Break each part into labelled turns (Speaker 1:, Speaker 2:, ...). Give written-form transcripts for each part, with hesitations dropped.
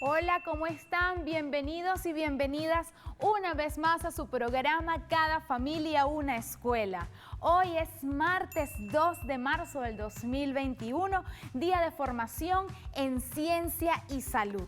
Speaker 1: Hola, ¿cómo están? Bienvenidos y bienvenidas una vez más a su programa Cada Familia Una Escuela. Hoy es martes 2 de marzo del 2021, día de formación en ciencia y salud.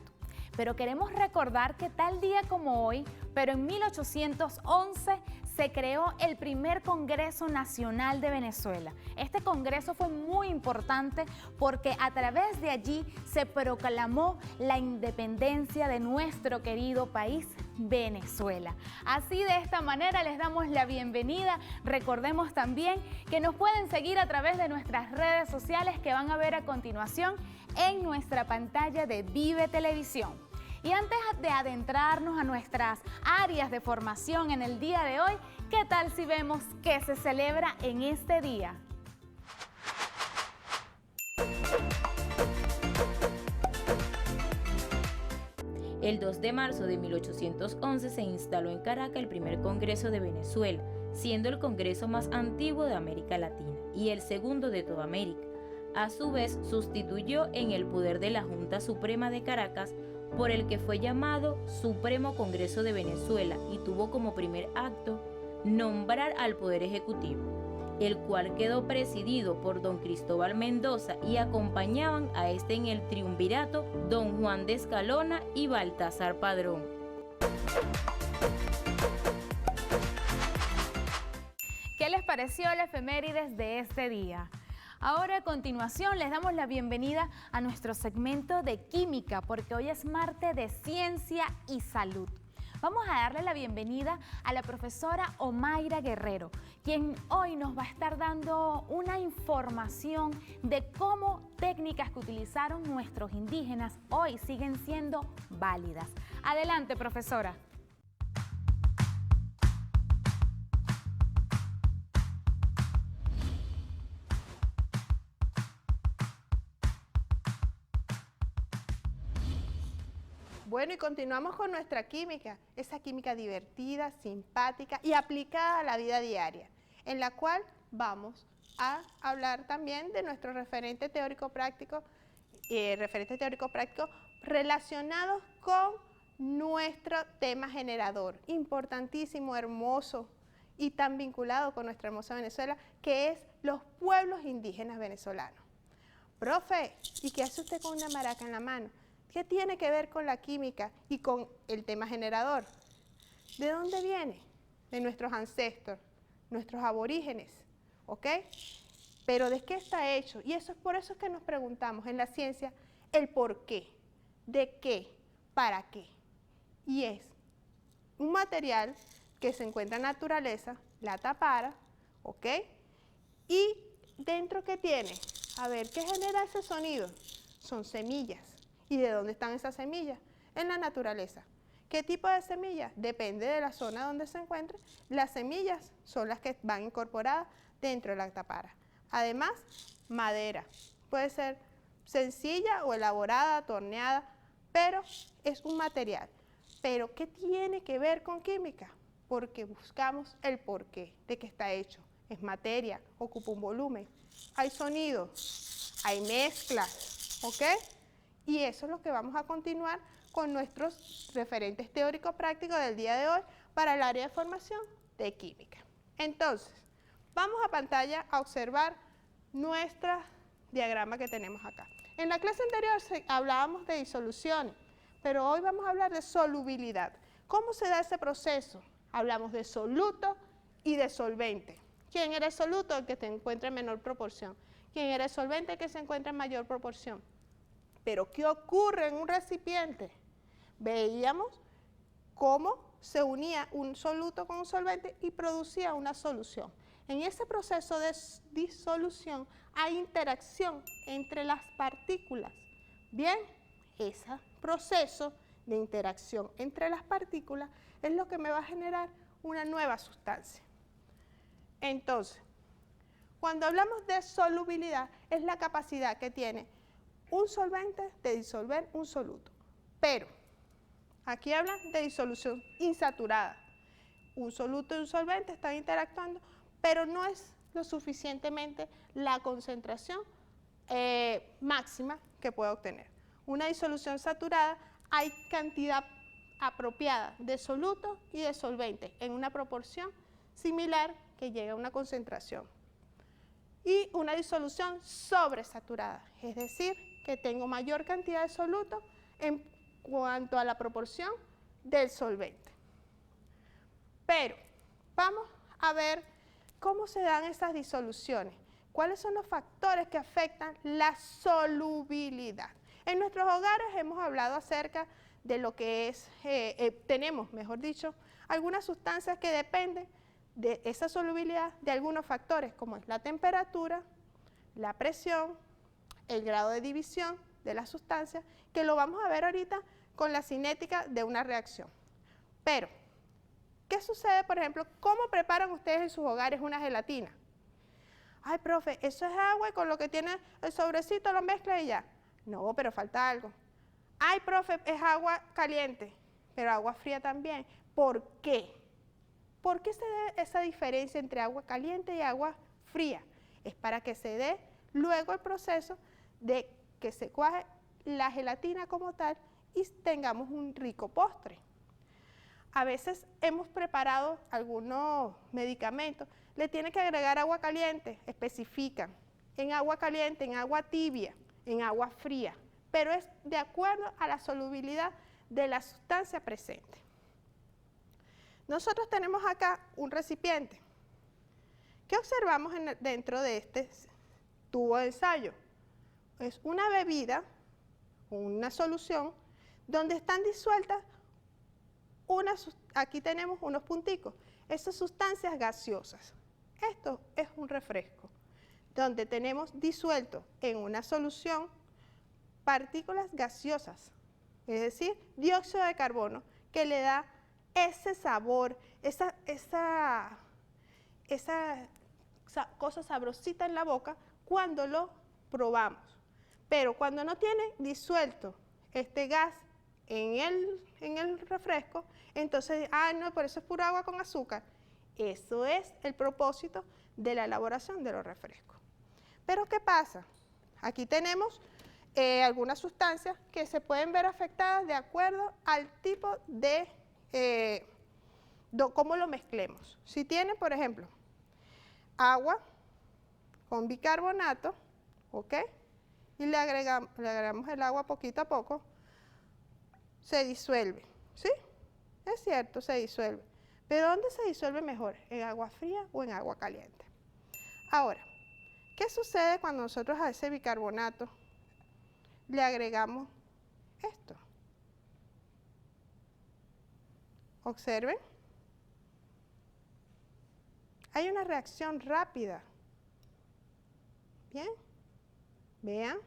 Speaker 1: Pero queremos recordar que tal día como hoy, pero en 1811, se creó el primer Congreso Nacional de Venezuela. Este congreso fue muy importante porque a través de allí se proclamó la independencia de nuestro querido país, Venezuela. Así, de esta manera les damos la bienvenida. Recordemos también que nos pueden seguir a través de nuestras redes sociales que van a ver a continuación en nuestra pantalla de Vive Televisión. Y antes de adentrarnos a nuestras áreas de formación en el día de hoy, ¿qué tal si vemos qué se celebra en este día?
Speaker 2: El 2 de marzo de 1811 se instaló en Caracas el primer Congreso de Venezuela, siendo el congreso más antiguo de América Latina y el segundo de toda América. A su vez, sustituyó en el poder de la Junta Suprema de Caracas, por el que fue llamado Supremo Congreso de Venezuela y tuvo como primer acto nombrar al Poder Ejecutivo, el cual quedó presidido por don Cristóbal Mendoza y acompañaban a este en el triunvirato don Juan de Escalona y Baltasar Padrón.
Speaker 1: ¿Qué les pareció la efemérides de este día? Ahora, a continuación, les damos la bienvenida a nuestro segmento de química, porque hoy es martes de ciencia y salud. Vamos a darle la bienvenida a la profesora Omaira Guerrero, quien hoy nos va a estar dando una información de cómo técnicas que utilizaron nuestros indígenas hoy siguen siendo válidas. Adelante, profesora.
Speaker 3: Bueno, y continuamos con nuestra química, esa química divertida, simpática y aplicada a la vida diaria, en la cual vamos a hablar también de nuestro referente teórico-práctico relacionados con nuestro tema generador, importantísimo, hermoso y tan vinculado con nuestra hermosa Venezuela, que es los pueblos indígenas venezolanos. Profe, ¿y qué hace usted con una maraca en la mano? ¿Qué tiene que ver con la química y con el tema generador? ¿De dónde viene? De nuestros ancestros, nuestros aborígenes, ¿ok? Pero ¿de qué está hecho? Y eso es por eso que nos preguntamos en la ciencia el por qué, de qué, para qué. Y es un material que se encuentra en la naturaleza, la tapara, ¿ok? Y dentro, ¿qué tiene? A ver, ¿qué genera ese sonido? Son semillas. ¿Y de dónde están esas semillas? En la naturaleza. ¿Qué tipo de semillas? Depende de la zona donde se encuentre. Las semillas son las que van incorporadas dentro de la tapara. Además, madera. Puede ser sencilla o elaborada, torneada, pero es un material. ¿Pero qué tiene que ver con química? Porque buscamos el porqué de qué está hecho. Es materia, ocupa un volumen. Hay sonido, hay mezclas, ¿ok? Y eso es lo que vamos a continuar con nuestros referentes teórico-prácticos del día de hoy para el área de formación de química. Entonces, vamos a pantalla a observar nuestro diagrama que tenemos acá. En la clase anterior hablábamos de disolución, pero hoy vamos a hablar de solubilidad. ¿Cómo se da ese proceso? Hablamos de soluto y de solvente. ¿Quién era el soluto? El que se encuentra en menor proporción. ¿Quién era el solvente? El que se encuentra en mayor proporción. Pero ¿qué ocurre en un recipiente? Veíamos cómo se unía un soluto con un solvente y producía una solución. En ese proceso de disolución hay interacción entre las partículas. Bien, ese proceso de interacción entre las partículas es lo que me va a generar una nueva sustancia. Entonces, cuando hablamos de solubilidad, es la capacidad que tiene un solvente de disolver un soluto. Pero aquí hablan de disolución insaturada. Un soluto y un solvente están interactuando, pero no es lo suficientemente la concentración máxima que puede obtener. Una disolución saturada hay cantidad apropiada de soluto y de solvente en una proporción similar que llega a una concentración. Y una disolución sobresaturada, es decir, que tengo mayor cantidad de soluto en cuanto a la proporción del solvente. Pero vamos a ver cómo se dan esas disoluciones, cuáles son los factores que afectan la solubilidad. En nuestros hogares hemos hablado acerca de lo que es, tenemos, mejor dicho, algunas sustancias que dependen de esa solubilidad de algunos factores, como es la temperatura, la presión, el grado de división de las sustancias, que lo vamos a ver ahorita con la cinética de una reacción. Pero, ¿qué sucede, por ejemplo? ¿Cómo preparan ustedes en sus hogares una gelatina? Ay, profe, eso es agua y con lo que tiene el sobrecito lo mezcla y ya. No, pero falta algo. Ay, profe, es agua caliente, pero agua fría también. ¿Por qué? ¿Por qué se debe esa diferencia entre agua caliente y agua fría? Es para que se dé luego el proceso de que se cuaje la gelatina como tal y tengamos un rico postre. A veces hemos preparado algunos medicamentos, le tienen que agregar agua caliente, especifican, en agua caliente, en agua tibia, en agua fría, pero es de acuerdo a la solubilidad de la sustancia presente. Nosotros tenemos acá un recipiente. ¿Qué observamos dentro de este tubo de ensayo? Es una bebida, una solución, donde están disueltas aquí tenemos unos punticos, esas sustancias gaseosas. Esto es un refresco, donde tenemos disuelto en una solución partículas gaseosas, es decir, dióxido de carbono, que le da ese sabor, esa cosa sabrosita en la boca cuando lo probamos. Pero cuando no tiene disuelto este gas en el refresco, entonces, no, por eso es pura agua con azúcar. Eso es el propósito de la elaboración de los refrescos. Pero ¿qué pasa? Aquí tenemos algunas sustancias que se pueden ver afectadas de acuerdo al tipo de cómo lo mezclemos. Si tiene, por ejemplo, agua con bicarbonato, ¿ok? Y le agregamos el agua poquito a poco, se disuelve, ¿sí? Es cierto, se disuelve. ¿Pero dónde se disuelve mejor? ¿En agua fría o en agua caliente? Ahora, ¿qué sucede cuando nosotros a ese bicarbonato le agregamos esto? Observen. Hay una reacción rápida. ¿Bien? Vean.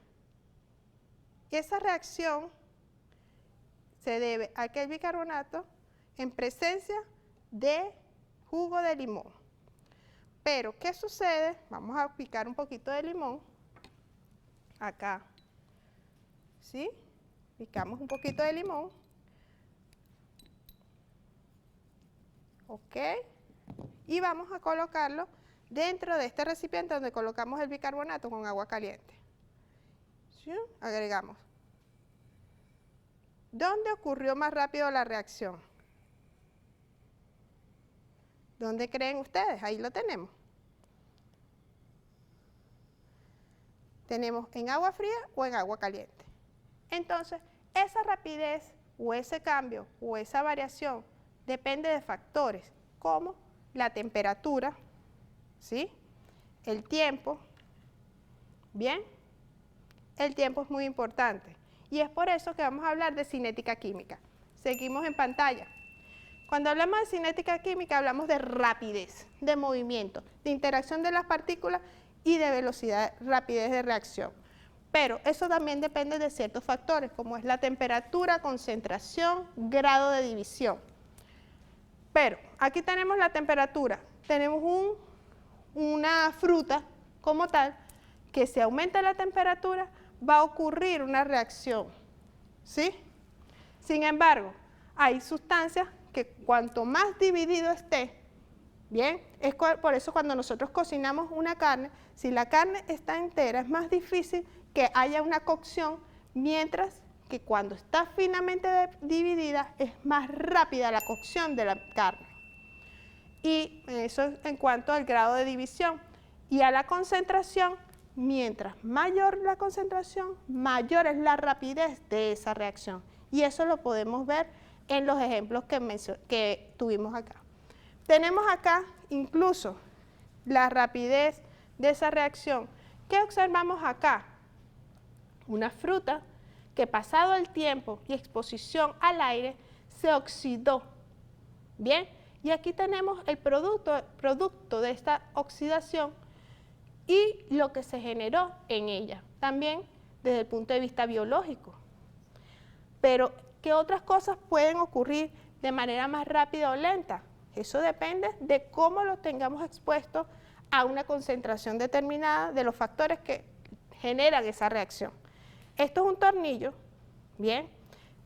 Speaker 3: Y esa reacción se debe a que el bicarbonato en presencia de jugo de limón. Pero, ¿qué sucede? Vamos a picar un poquito de limón. Acá. ¿Sí? Picamos un poquito de limón. ¿Ok? Y vamos a colocarlo dentro de este recipiente donde colocamos el bicarbonato con agua caliente. ¿Sí? Agregamos. ¿Dónde ocurrió más rápido la reacción? ¿Dónde creen ustedes? Ahí lo tenemos. ¿Tenemos en agua fría o en agua caliente? Entonces, esa rapidez o ese cambio o esa variación depende de factores como la temperatura, ¿sí? El tiempo, ¿bien? El tiempo es muy importante y es por eso que vamos a hablar de cinética química. Seguimos en pantalla. Cuando hablamos de cinética química hablamos de rapidez, de movimiento, de interacción de las partículas y de velocidad, rapidez de reacción. Pero eso también depende de ciertos factores, como es la temperatura, concentración, grado de división. Pero aquí tenemos la temperatura, tenemos una fruta como tal, que si aumenta la temperatura va a ocurrir una reacción, ¿sí? Sin embargo, hay sustancias que cuanto más dividido esté, bien, es por eso cuando nosotros cocinamos una carne, si la carne está entera es más difícil que haya una cocción, mientras que cuando está finamente dividida es más rápida la cocción de la carne. Y eso es en cuanto al grado de división. Y a la concentración, mientras mayor la concentración, mayor es la rapidez de esa reacción. Y eso lo podemos ver en los ejemplos que tuvimos acá. Tenemos acá incluso la rapidez de esa reacción. ¿Qué observamos acá? Una fruta que pasado el tiempo y exposición al aire se oxidó. Bien, y aquí tenemos el producto de esta oxidación y lo que se generó en ella, también desde el punto de vista biológico. Pero, ¿qué otras cosas pueden ocurrir de manera más rápida o lenta? Eso depende de cómo lo tengamos expuesto a una concentración determinada de los factores que generan esa reacción. Esto es un tornillo, bien,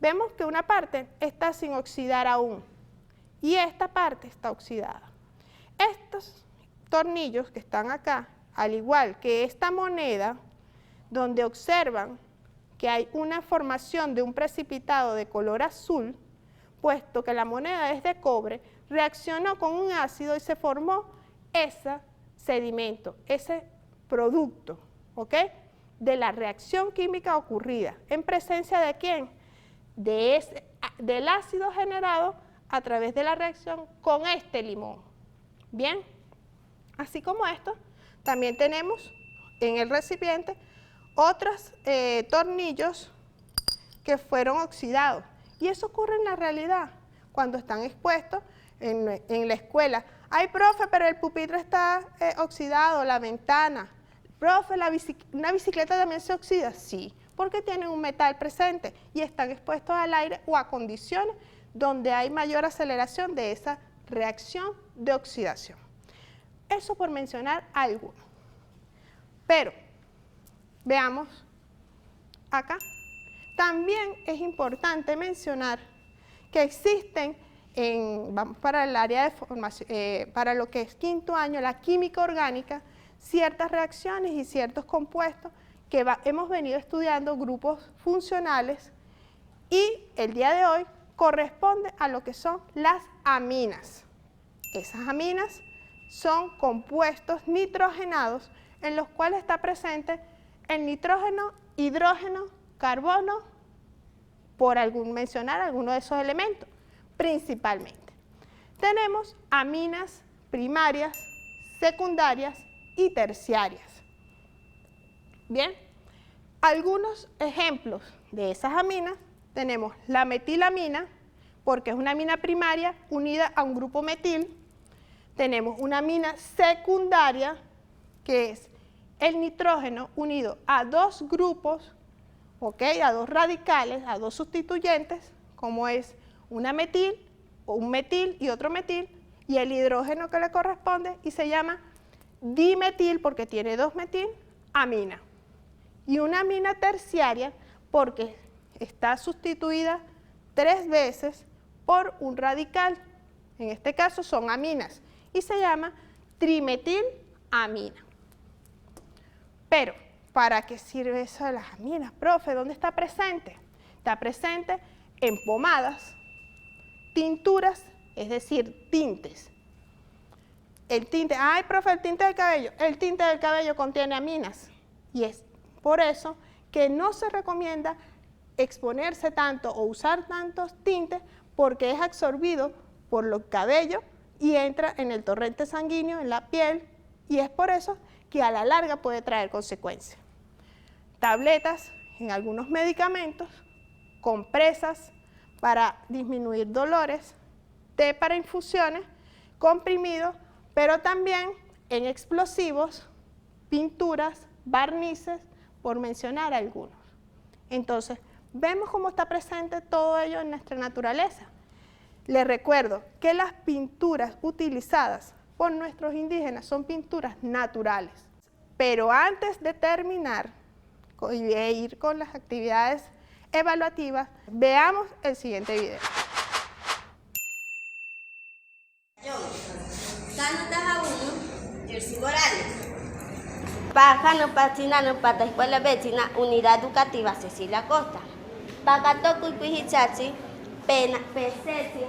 Speaker 3: vemos que una parte está sin oxidar aún y esta parte está oxidada. Estos tornillos que están acá, al igual que esta moneda, donde observan que hay una formación de un precipitado de color azul, puesto que la moneda es de cobre, reaccionó con un ácido y se formó ese sedimento, ese producto, ¿ok?, de la reacción química ocurrida. ¿En presencia de quién? Del ácido generado a través de la reacción con este limón. Bien, así como esto, también tenemos en el recipiente otros tornillos que fueron oxidados. Y eso ocurre en la realidad, cuando están expuestos en la escuela. Ay, profe, pero el pupitre está oxidado, la ventana. Profe, ¿una bicicleta también se oxida? Sí, porque tienen un metal presente y están expuestos al aire o a condiciones donde hay mayor aceleración de esa reacción de oxidación. Eso por mencionar algo. Pero, veamos acá. También es importante mencionar que existen, vamos para el área de formación, para lo que es quinto año, la química orgánica, ciertas reacciones y ciertos compuestos que hemos venido estudiando, grupos funcionales, y el día de hoy corresponde a lo que son las aminas. Esas aminas son compuestos nitrogenados en los cuales está presente el nitrógeno, hidrógeno, carbono, por mencionar alguno de esos elementos, principalmente. Tenemos aminas primarias, secundarias y terciarias. Bien, algunos ejemplos de esas aminas tenemos la metilamina, porque es una amina primaria unida a un grupo metil. Tenemos una amina secundaria, que es el nitrógeno unido a dos grupos, a dos radicales, a dos sustituyentes, como es una metil, o un metil y otro metil, y el hidrógeno que le corresponde, y se llama dimetil, porque tiene dos metil, amina. Y una amina terciaria, porque está sustituida 3 veces por un radical, en este caso son aminas, y se llama trimetilamina. Pero, ¿para qué sirve eso de las aminas? Profe, ¿dónde está presente? Está presente en pomadas, tinturas, es decir, tintes. El tinte, ay, profe, el tinte del cabello. El tinte del cabello contiene aminas. Y es por eso que no se recomienda exponerse tanto o usar tantos tintes, porque es absorbido por los cabellos y entra en el torrente sanguíneo, en la piel, y es por eso que a la larga puede traer consecuencias. Tabletas en algunos medicamentos, compresas para disminuir dolores, té para infusiones, comprimidos, pero también en explosivos, pinturas, barnices, por mencionar algunos. Entonces, vemos cómo está presente todo ello en nuestra naturaleza. Les recuerdo que las pinturas utilizadas por nuestros indígenas son pinturas naturales. Pero antes de terminar y ir con las actividades evaluativas, veamos el siguiente video.
Speaker 4: Pájaro Pacinano para la Escuela Vecina Unidad Educativa Cecilia Costa. Pakato kuipihichachi, peseti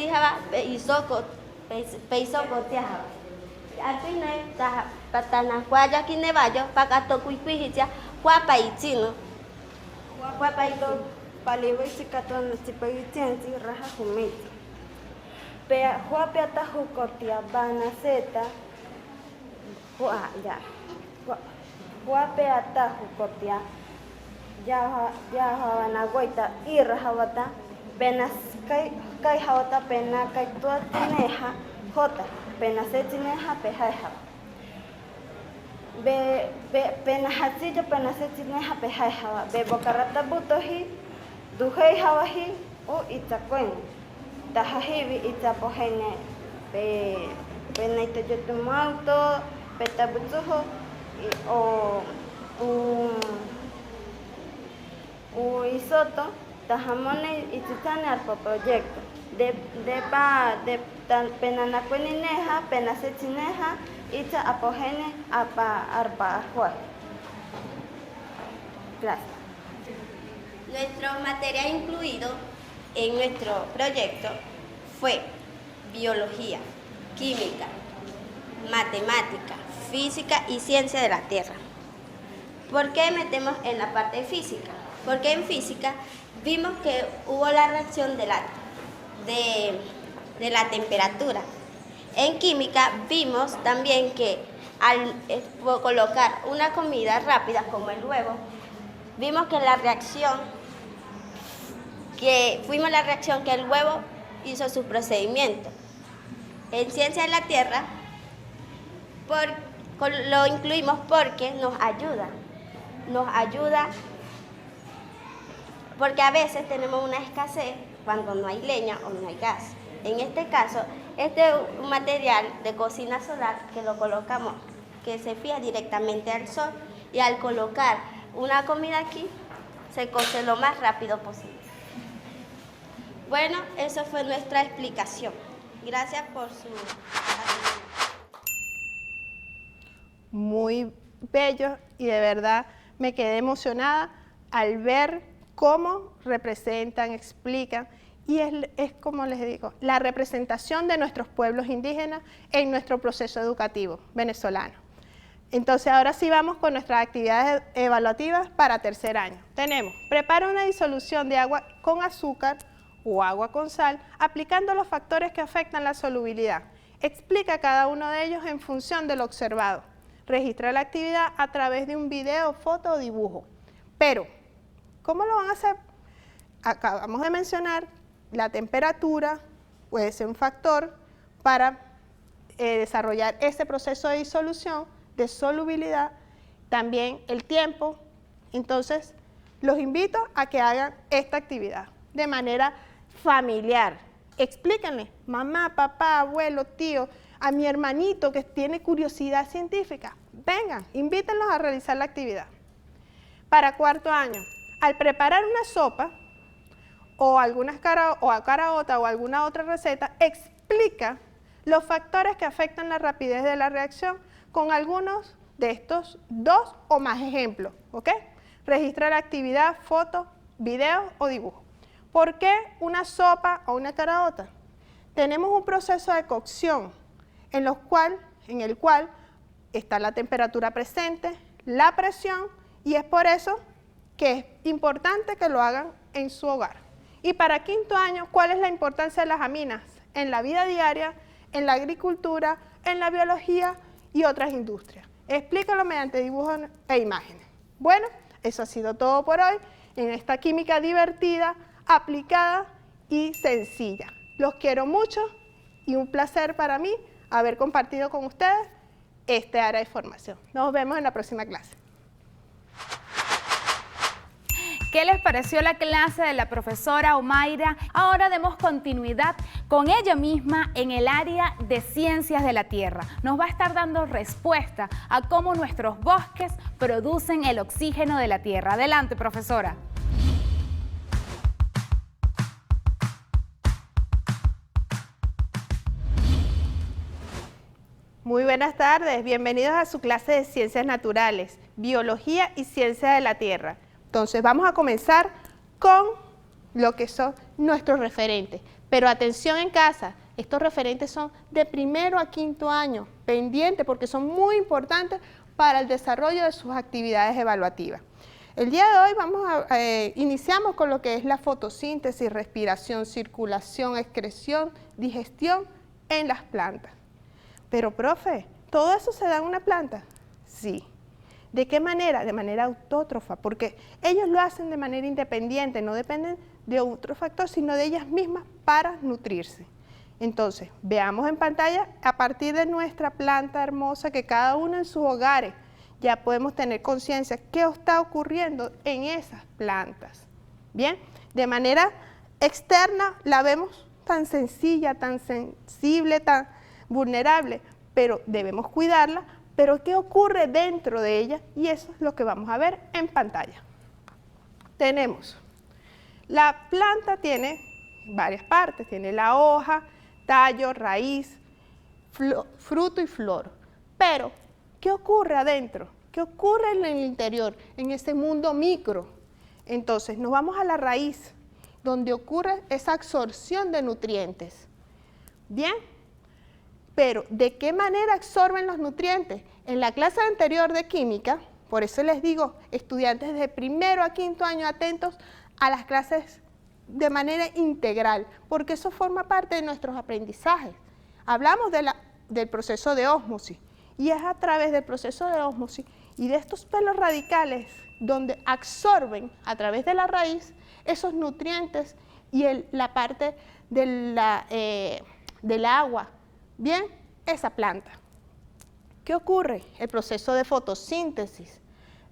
Speaker 4: haba, peisoko tiahaba. Alpine patana guaya kinevayo, pakato kuipihicha, guapaichino. Guapaito palivo y cicaton, cipaitiensi, raja humiti. Pea huapiata jucotia, banaceta, huapiata jucotia. Ya wanagoita irhawata penas kai hawata pena kai tua tineja jota pena se tineja pejaja be pena hatsillo pena se tineja pejaja be bocarata butohi duhei hawahi o itzakuen tajahibi itzapojene pe pena itoyotumauto petabutsujo o isoto tajamone ititane arpo proyecto de penanacuenineja penasetineja ita apogene arpa arjua. Gracias.
Speaker 5: Nuestro material incluido en nuestro proyecto fue biología, química, matemática, física y ciencia de la Tierra. ¿Por qué metemos en la parte física? Porque en física vimos que hubo la reacción de la temperatura. En química vimos también que al colocar una comida rápida como el huevo, vimos que la reacción que el huevo hizo su procedimiento. En ciencia de la Tierra lo incluimos porque nos ayuda porque a veces tenemos una escasez cuando no hay leña o no hay gas. En este caso, este es un material de cocina solar que lo colocamos, que se fija directamente al sol y al colocar una comida aquí, se cose lo más rápido posible. Bueno, eso fue nuestra explicación. Gracias por su atención.
Speaker 3: Muy bello y de verdad me quedé emocionada al ver cómo representan, explican, y es como les digo, la representación de nuestros pueblos indígenas en nuestro proceso educativo venezolano. Entonces ahora sí vamos con nuestras actividades evaluativas para tercer año. Tenemos, prepara una disolución de agua con azúcar o agua con sal, aplicando los factores que afectan la solubilidad. Explica cada uno de ellos en función de lo observado. Registra la actividad a través de un video, foto o dibujo. Pero, ¿cómo lo van a hacer? Acabamos de mencionar, la temperatura puede ser un factor para desarrollar ese proceso de disolución, de solubilidad, también el tiempo. Entonces, los invito a que hagan esta actividad de manera familiar. Explíquenle, mamá, papá, abuelo, tío, a mi hermanito que tiene curiosidad científica. Vengan, invítenlos a realizar la actividad. Para cuarto año, al preparar una sopa o caraota o alguna otra receta, explica los factores que afectan la rapidez de la reacción con algunos de estos 2 o más ejemplos, ¿ok? Registra la actividad, foto, video o dibujo. ¿Por qué una sopa o una caraota? Tenemos un proceso de cocción en el cual está la temperatura presente, la presión, y es por eso que es importante que lo hagan en su hogar. Y para quinto año, ¿cuál es la importancia de las aminas en la vida diaria, en la agricultura, en la biología y otras industrias? Explícalo mediante dibujos e imágenes. Bueno, eso ha sido todo por hoy en esta química divertida, aplicada y sencilla. Los quiero mucho y un placer para mí haber compartido con ustedes este área de formación. Nos vemos en la próxima clase.
Speaker 1: ¿Qué les pareció la clase de la profesora Omaira? Ahora demos continuidad con ella misma en el área de ciencias de la tierra. Nos va a estar dando respuesta a cómo nuestros bosques producen el oxígeno de la tierra. Adelante, profesora.
Speaker 3: Muy buenas tardes, bienvenidos a su clase de Ciencias Naturales, Biología y Ciencias de la Tierra. Entonces vamos a comenzar con lo que son nuestros referentes. Pero atención en casa, estos referentes son de primero a quinto año, pendientes porque son muy importantes para el desarrollo de sus actividades evaluativas. El día de hoy iniciamos con lo que es la fotosíntesis, respiración, circulación, excreción, digestión en las plantas. Pero, profe, ¿todo eso se da en una planta? Sí. ¿De qué manera? De manera autótrofa, porque ellos lo hacen de manera independiente, no dependen de otro factor, sino de ellas mismas para nutrirse. Entonces, veamos en pantalla, a partir de nuestra planta hermosa, que cada uno en sus hogares ya podemos tener conciencia qué está ocurriendo en esas plantas. Bien, de manera externa la vemos tan sencilla, tan sensible, tan vulnerable, pero debemos cuidarla. Pero ¿qué ocurre dentro de ella? Y eso es lo que vamos a ver en pantalla. Tenemos, la planta tiene varias partes, tiene la hoja, tallo, raíz, fruto y flor. Pero, ¿qué ocurre adentro? ¿Qué ocurre en el interior, en ese mundo micro? Entonces, nos vamos a la raíz, donde ocurre esa absorción de nutrientes. ¿Bien? Pero, ¿de qué manera absorben los nutrientes? En la clase anterior de química, por eso les digo, estudiantes de primero a quinto año, atentos a las clases de manera integral, porque eso forma parte de nuestros aprendizajes. Hablamos del proceso de ósmosis, y es a través del proceso de ósmosis y de estos pelos radicales donde absorben a través de la raíz esos nutrientes y la parte del agua. Bien, esa planta. ¿Qué ocurre? El proceso de fotosíntesis.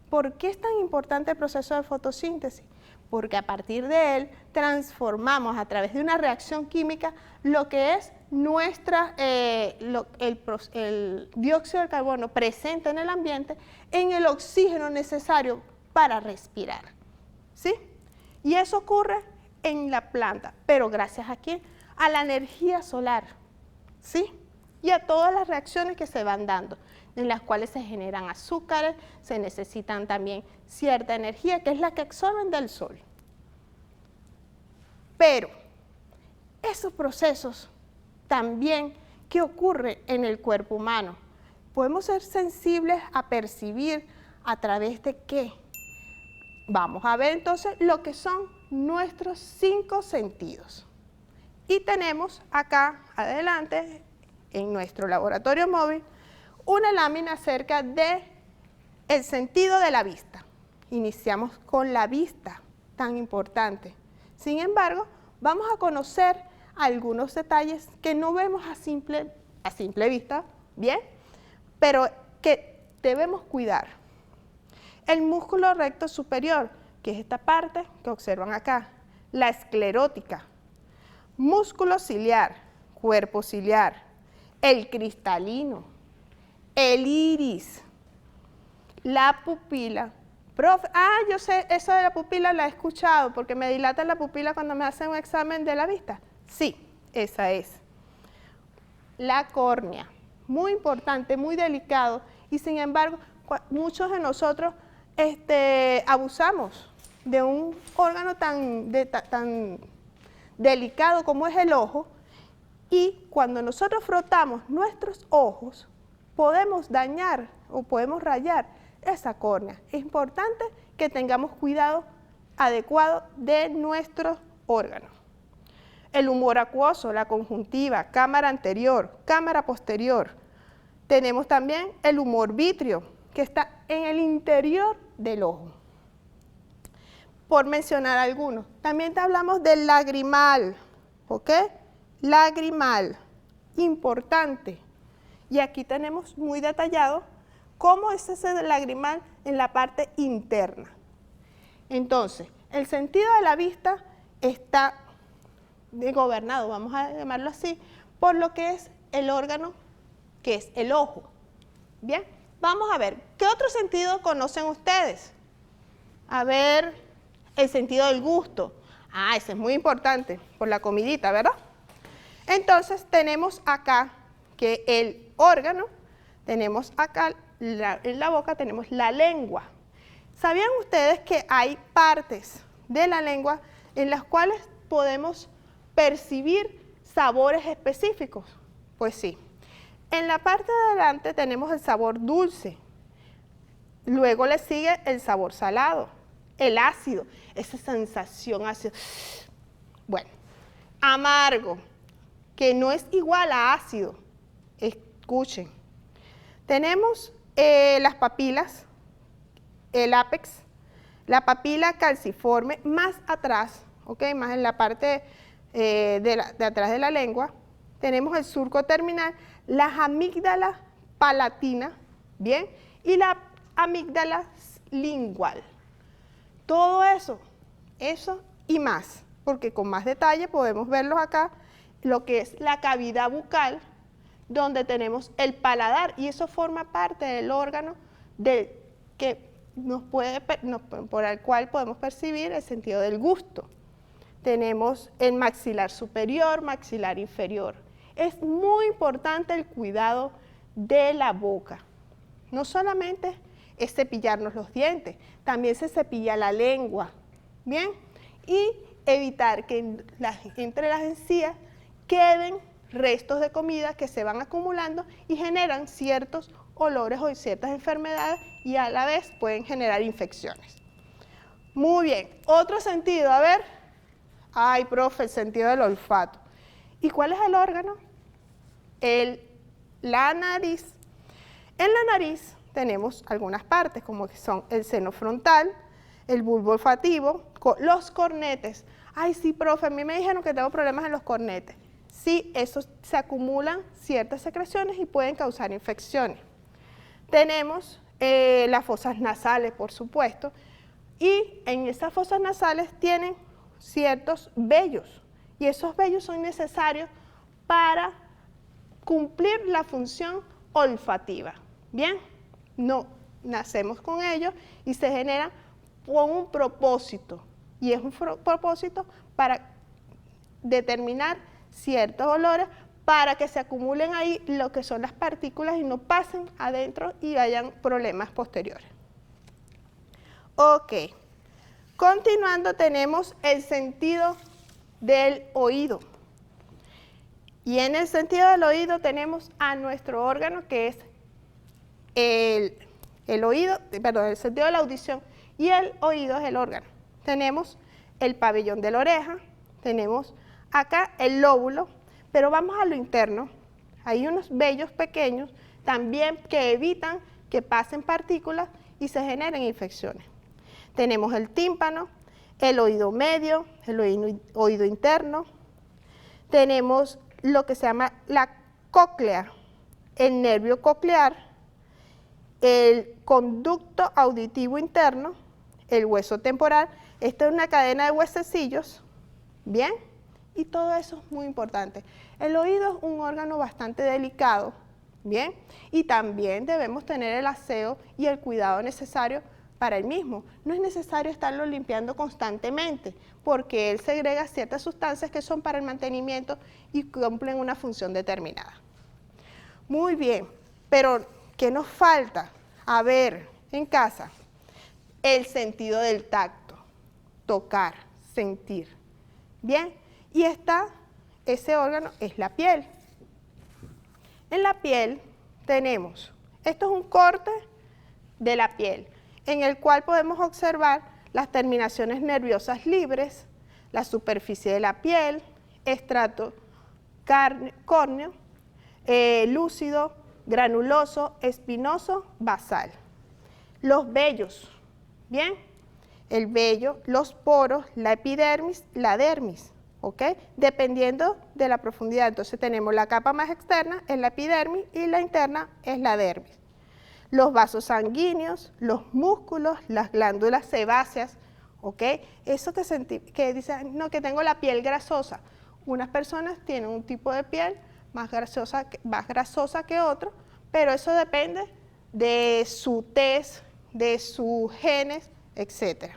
Speaker 3: ¿Por qué es tan importante el proceso de fotosíntesis? Porque a partir de él transformamos a través de una reacción química lo que es el dióxido de carbono presente en el ambiente en el oxígeno necesario para respirar. ¿Sí? Y eso ocurre en la planta, pero gracias a ¿quién? A la energía solar. ¿Sí? Y a todas las reacciones que se van dando, en las cuales se generan azúcares, se necesitan también cierta energía, que es la que absorben del sol. Pero esos procesos también, ¿qué ocurre en el cuerpo humano? Podemos ser sensibles a percibir a través de ¿qué? Vamos a ver entonces lo que son nuestros 5 sentidos. Y tenemos acá adelante, en nuestro laboratorio móvil, una lámina acerca del sentido de la vista. Iniciamos con la vista, tan importante. Sin embargo, vamos a conocer algunos detalles que no vemos a simple vista, ¿bien? Pero que debemos cuidar. El músculo recto superior, que es esta parte que observan acá, la esclerótica, músculo ciliar, cuerpo ciliar, el cristalino, el iris, la pupila. Profe, yo sé, eso de la pupila la he escuchado, porque me dilata la pupila cuando me hacen un examen de la vista. Sí, esa es. La córnea, muy importante, muy delicado, y sin embargo, muchos de nosotros abusamos de un órgano tan delicado como es el ojo, y cuando nosotros frotamos nuestros ojos, podemos dañar o podemos rayar esa córnea. Es importante que tengamos cuidado adecuado de nuestros órganos. El humor acuoso, la conjuntiva, cámara anterior, cámara posterior. Tenemos también el humor vítreo, que está en el interior del ojo. Por mencionar algunos. También te hablamos del lagrimal, ¿ok? Lagrimal, importante. Y aquí tenemos muy detallado cómo es ese lagrimal en la parte interna. Entonces, el sentido de la vista está gobernado, vamos a llamarlo así, por lo que es el órgano, que es el ojo. Bien, vamos a ver, ¿qué otro sentido conocen ustedes? A ver, el sentido del gusto. Ese es muy importante, por la comidita, ¿verdad? Entonces, tenemos acá que el órgano, tenemos acá en la boca, tenemos la lengua. ¿Sabían ustedes que hay partes de la lengua en las cuales podemos percibir sabores específicos? Pues sí. En la parte de adelante tenemos el sabor dulce. Luego le sigue el sabor salado, el ácido, esa sensación ácida. Bueno, amargo, que no es igual a ácido. Escuchen. Tenemos las papilas, el ápex, la papila calciforme, más atrás, ¿ok? Más en la parte de atrás de la lengua, tenemos el surco terminal, las amígdalas palatinas, ¿bien? Y la amígdala lingual. Todo eso y más, porque con más detalle podemos verlos acá, lo que es la cavidad bucal, donde tenemos el paladar, y eso forma parte del órgano por el cual podemos percibir el sentido del gusto. Tenemos el maxilar superior, maxilar inferior. Es muy importante el cuidado de la boca. No solamente es cepillarnos los dientes, también se cepilla la lengua, ¿bien? Y evitar que entre las encías queden restos de comida que se van acumulando y generan ciertos olores o ciertas enfermedades y a la vez pueden generar infecciones. Muy bien, otro sentido, a ver. Ay, profe, el sentido del olfato. ¿Y cuál es el órgano? La nariz. En la nariz tenemos algunas partes, como que son el seno frontal, el bulbo olfativo, los cornetes. Ay, sí, profe, a mí me dijeron que tengo problemas en los cornetes. Sí, esos se acumulan ciertas secreciones y pueden causar infecciones. Tenemos las fosas nasales, por supuesto, y en esas fosas nasales tienen ciertos vellos, y esos vellos son necesarios para cumplir la función olfativa. Bien, no nacemos con ellos y se generan con un propósito, y es un propósito para determinar ciertos olores para que se acumulen ahí lo que son las partículas y no pasen adentro y hayan problemas posteriores. Ok, continuando tenemos el sentido del oído. Y en el sentido del oído tenemos a nuestro órgano que es el oído, perdón, el sentido de la audición, y el oído es el órgano. Tenemos el pabellón de la oreja, tenemos acá el lóbulo, pero vamos a lo interno. Hay unos vellos pequeños también que evitan que pasen partículas y se generen infecciones. Tenemos el tímpano, el oído medio, el oído interno. Tenemos lo que se llama la cóclea, el nervio coclear, el conducto auditivo interno, el hueso temporal. Esta es una cadena de huesecillos, ¿bien? Y todo eso es muy importante. El oído es un órgano bastante delicado, ¿bien? Y también debemos tener el aseo y el cuidado necesario para el mismo. No es necesario estarlo limpiando constantemente, porque él segrega ciertas sustancias que son para el mantenimiento y cumplen una función determinada. Muy bien, pero ¿qué nos falta? A ver, en casa, el sentido del tacto, tocar, sentir, ¿bien? Y ese órgano es la piel. En la piel tenemos, esto es un corte de la piel, en el cual podemos observar las terminaciones nerviosas libres, la superficie de la piel, estrato córneo, lúcido, granuloso, espinoso, basal. Los vellos, ¿bien? El vello, los poros, la epidermis, la dermis, ¿ok? Dependiendo de la profundidad. Entonces tenemos la capa más externa, es la epidermis, y la interna es la dermis. Los vasos sanguíneos, los músculos, las glándulas sebáceas, ¿ok? Eso que dicen, no, que tengo la piel grasosa. Unas personas tienen un tipo de piel más grasosa que otro, pero eso depende de su tez, de sus genes, etc.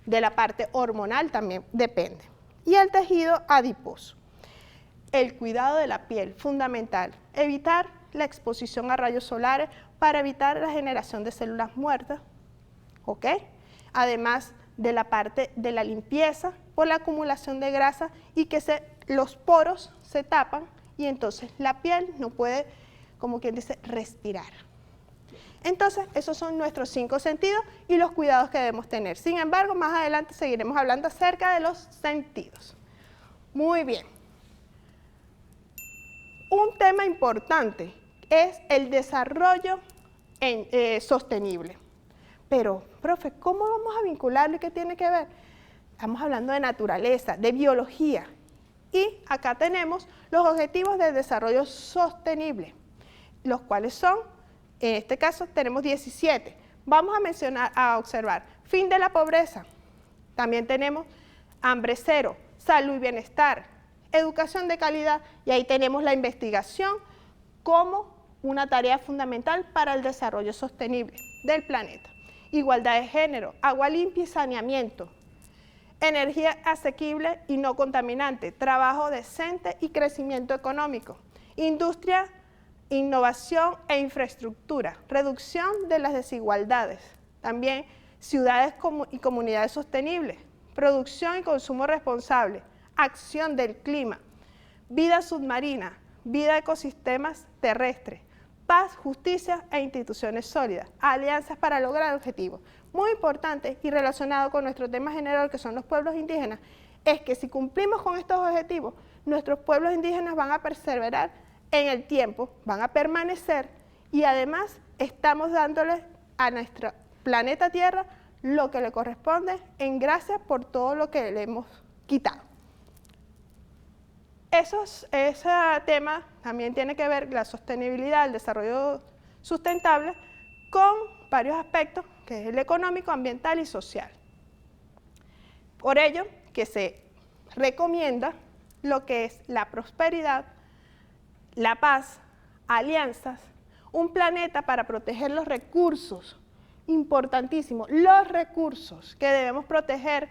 Speaker 3: De la parte hormonal también depende. Y el tejido adiposo. El cuidado de la piel, fundamental. Evitar la exposición a rayos solares para evitar la generación de células muertas, ¿ok? Además de la parte de la limpieza por la acumulación de grasa y que los poros se tapan y entonces la piel no puede, como quien dice, respirar. Entonces, esos son nuestros 5 sentidos y los cuidados que debemos tener. Sin embargo, más adelante seguiremos hablando acerca de los sentidos. Muy bien. Un tema importante es el desarrollo sostenible. Pero, profe, ¿cómo vamos a vincularlo y qué tiene que ver? Estamos hablando de naturaleza, de biología. Y acá tenemos los objetivos de desarrollo sostenible, los cuales son, en este caso tenemos 17. Vamos a observar, fin de la pobreza. También tenemos hambre cero, salud y bienestar, educación de calidad, y ahí tenemos la investigación como una tarea fundamental para el desarrollo sostenible del planeta. Igualdad de género, agua limpia y saneamiento, energía asequible y no contaminante, trabajo decente y crecimiento económico, industria, innovación e infraestructura, reducción de las desigualdades, también ciudades y comunidades sostenibles, producción y consumo responsable, acción del clima, vida submarina, vida de ecosistemas terrestres, paz, justicia e instituciones sólidas, alianzas para lograr objetivos. Muy importante y relacionado con nuestro tema general, que son los pueblos indígenas, es que si cumplimos con estos objetivos, nuestros pueblos indígenas van a perseverar en el tiempo, van a permanecer y además estamos dándole a nuestro planeta Tierra lo que le corresponde en gracias por todo lo que le hemos quitado. Ese tema también tiene que ver la sostenibilidad, el desarrollo sustentable con varios aspectos, que es el económico, ambiental y social. Por ello, que se recomienda lo que es la prosperidad, la paz, alianzas, un planeta para proteger los recursos, importantísimo, los recursos que debemos proteger,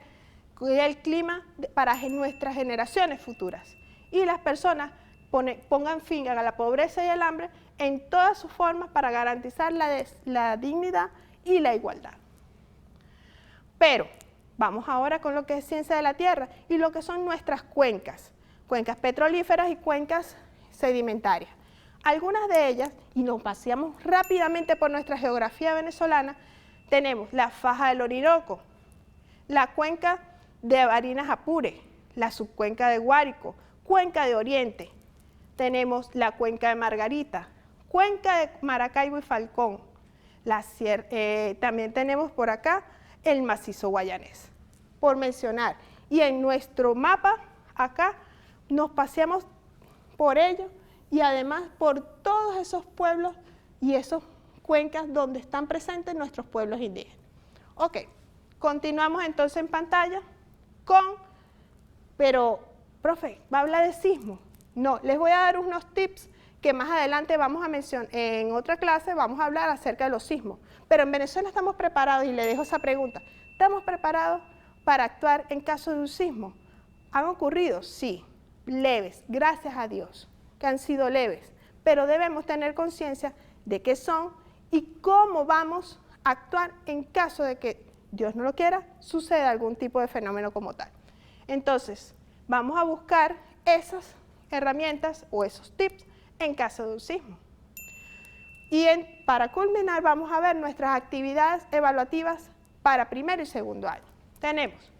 Speaker 3: el clima para nuestras generaciones futuras. Y las personas pongan fin a la pobreza y el hambre en todas sus formas para garantizar la dignidad y la igualdad. Pero vamos ahora con lo que es ciencia de la tierra y lo que son nuestras cuencas petrolíferas y cuencas sedimentarias. Algunas de ellas, y nos paseamos rápidamente por nuestra geografía venezolana, tenemos la faja del Orinoco, la cuenca de Barinas Apure, la subcuenca de Guárico, cuenca de Oriente, tenemos la cuenca de Margarita, cuenca de Maracaibo y Falcón, también tenemos por acá el macizo guayanés, por mencionar. Y en nuestro mapa acá nos paseamos por ello y además por todos esos pueblos y esas cuencas donde están presentes nuestros pueblos indígenas. Ok, continuamos entonces en pantalla pero, profe, ¿va a hablar de sismo? No, les voy a dar unos tips que más adelante vamos a mencionar, en otra clase vamos a hablar acerca de los sismos. Pero en Venezuela estamos preparados, y le dejo esa pregunta, ¿estamos preparados para actuar en caso de un sismo? ¿Han ocurrido? Sí, leves, gracias a Dios, que han sido leves, pero debemos tener conciencia de qué son y cómo vamos a actuar en caso de que, Dios no lo quiera, suceda algún tipo de fenómeno como tal. Entonces, vamos a buscar esas herramientas o esos tips en caso de un sismo. Y para culminar vamos a ver nuestras actividades evaluativas para primer y segundo año. Tenemos,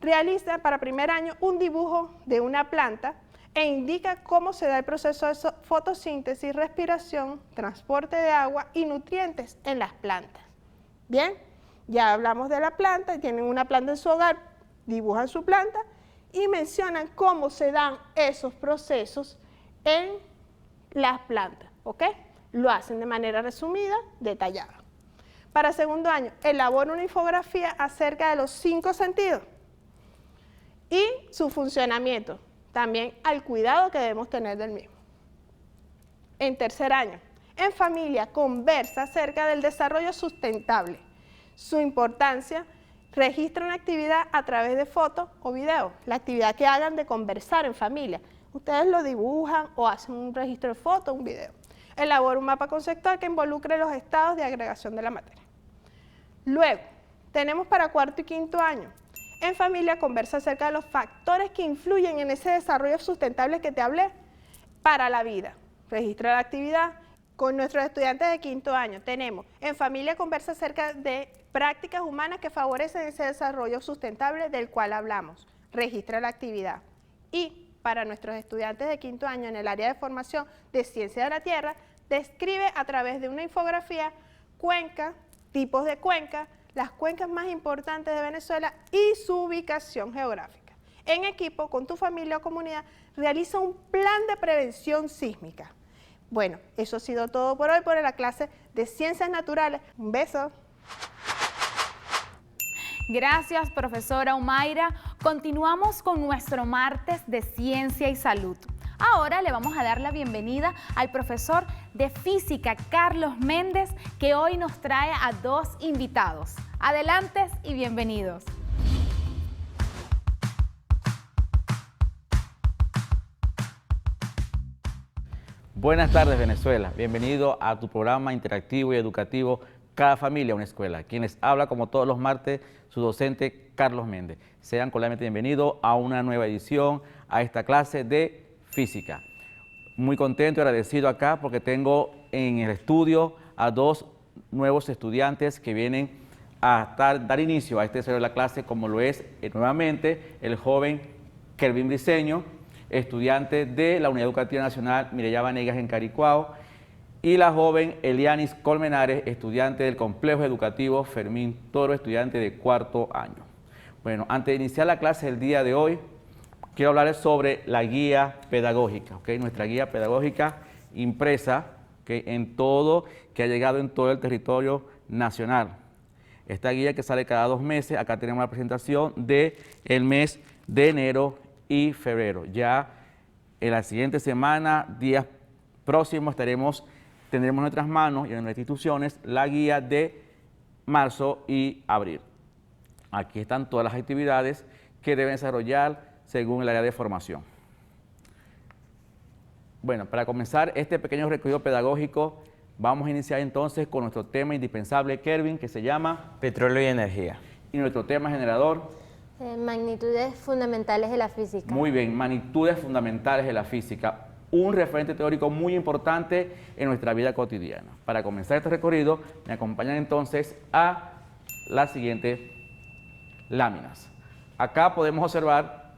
Speaker 3: realiza para primer año un dibujo de una planta e indica cómo se da el proceso de fotosíntesis, respiración, transporte de agua y nutrientes en las plantas. Bien, ya hablamos de la planta, tienen una planta en su hogar, dibujan su planta y mencionan cómo se dan esos procesos en las plantas, ¿ok? Lo hacen de manera resumida, detallada. Para segundo año, elabora una infografía acerca de los 5 sentidos y su funcionamiento, también al cuidado que debemos tener del mismo. En tercer año, en familia, conversa acerca del desarrollo sustentable, su importancia, registra una actividad a través de fotos o videos, la actividad que hagan de conversar en familia. Ustedes lo dibujan o hacen un registro de fotos, un video. Elabora un mapa conceptual que involucre los estados de agregación de la materia. Luego, Tenemos para cuarto y quinto año. En familia conversa acerca de los factores que influyen en ese desarrollo sustentable que te hablé para la vida. Registra la actividad. Con nuestros estudiantes de quinto año tenemos en familia conversa acerca de prácticas humanas que favorecen ese desarrollo sustentable del cual hablamos. Registra la actividad. Y para nuestros estudiantes de quinto año en el área de formación de Ciencia de la Tierra, describe a través de una infografía cuencas, tipos de cuencas, las cuencas más importantes de Venezuela y su ubicación geográfica. En equipo, con tu familia o comunidad, realiza un plan de prevención sísmica. Bueno, eso ha sido todo por hoy por la clase de Ciencias Naturales. Un beso.
Speaker 1: Gracias, profesora Humaira. Continuamos con nuestro martes de Ciencia y Salud. Ahora le vamos a dar la bienvenida al profesor de Física, Carlos Méndez, que hoy nos trae a dos invitados. Adelante y bienvenidos.
Speaker 6: Buenas tardes, Venezuela. Bienvenido a tu programa interactivo y educativo Cada Familia Una Escuela. Quien les habla como todos los martes, su docente Carlos Méndez. Sean cordialmente bienvenidos a una nueva edición, a esta clase de Física. Muy contento y agradecido acá porque tengo en el estudio a dos nuevos estudiantes que vienen a dar inicio a este desarrollo de la clase, como lo es nuevamente el joven Kelvin Briceño, estudiante de la Unidad Educativa Nacional Mireya Vanegas en Caricuao, y la joven Elianis Colmenares, estudiante del Complejo Educativo Fermín Toro, estudiante de cuarto año. Bueno, antes de iniciar la clase del día de hoy, quiero hablarles sobre la guía pedagógica, ¿okay? Nuestra guía pedagógica impresa, ¿okay? Que ha llegado en todo el territorio nacional. Esta guía que sale cada 2 meses, acá tenemos la presentación del mes de enero y febrero. Ya en la siguiente semana, días próximos, tendremos en nuestras manos y en nuestras instituciones la guía de marzo y abril. Aquí están todas las actividades que deben desarrollar según el área de formación. Bueno, para comenzar este pequeño recorrido pedagógico, vamos a iniciar entonces con nuestro tema indispensable, Kelvin, que se llama
Speaker 7: Petróleo y energía.
Speaker 6: Y nuestro tema generador,
Speaker 8: magnitudes fundamentales de la física.
Speaker 6: Muy bien, magnitudes fundamentales de la física, un referente teórico muy importante en nuestra vida cotidiana. Para comenzar este recorrido, me acompañan entonces a las siguientes láminas. Acá podemos observar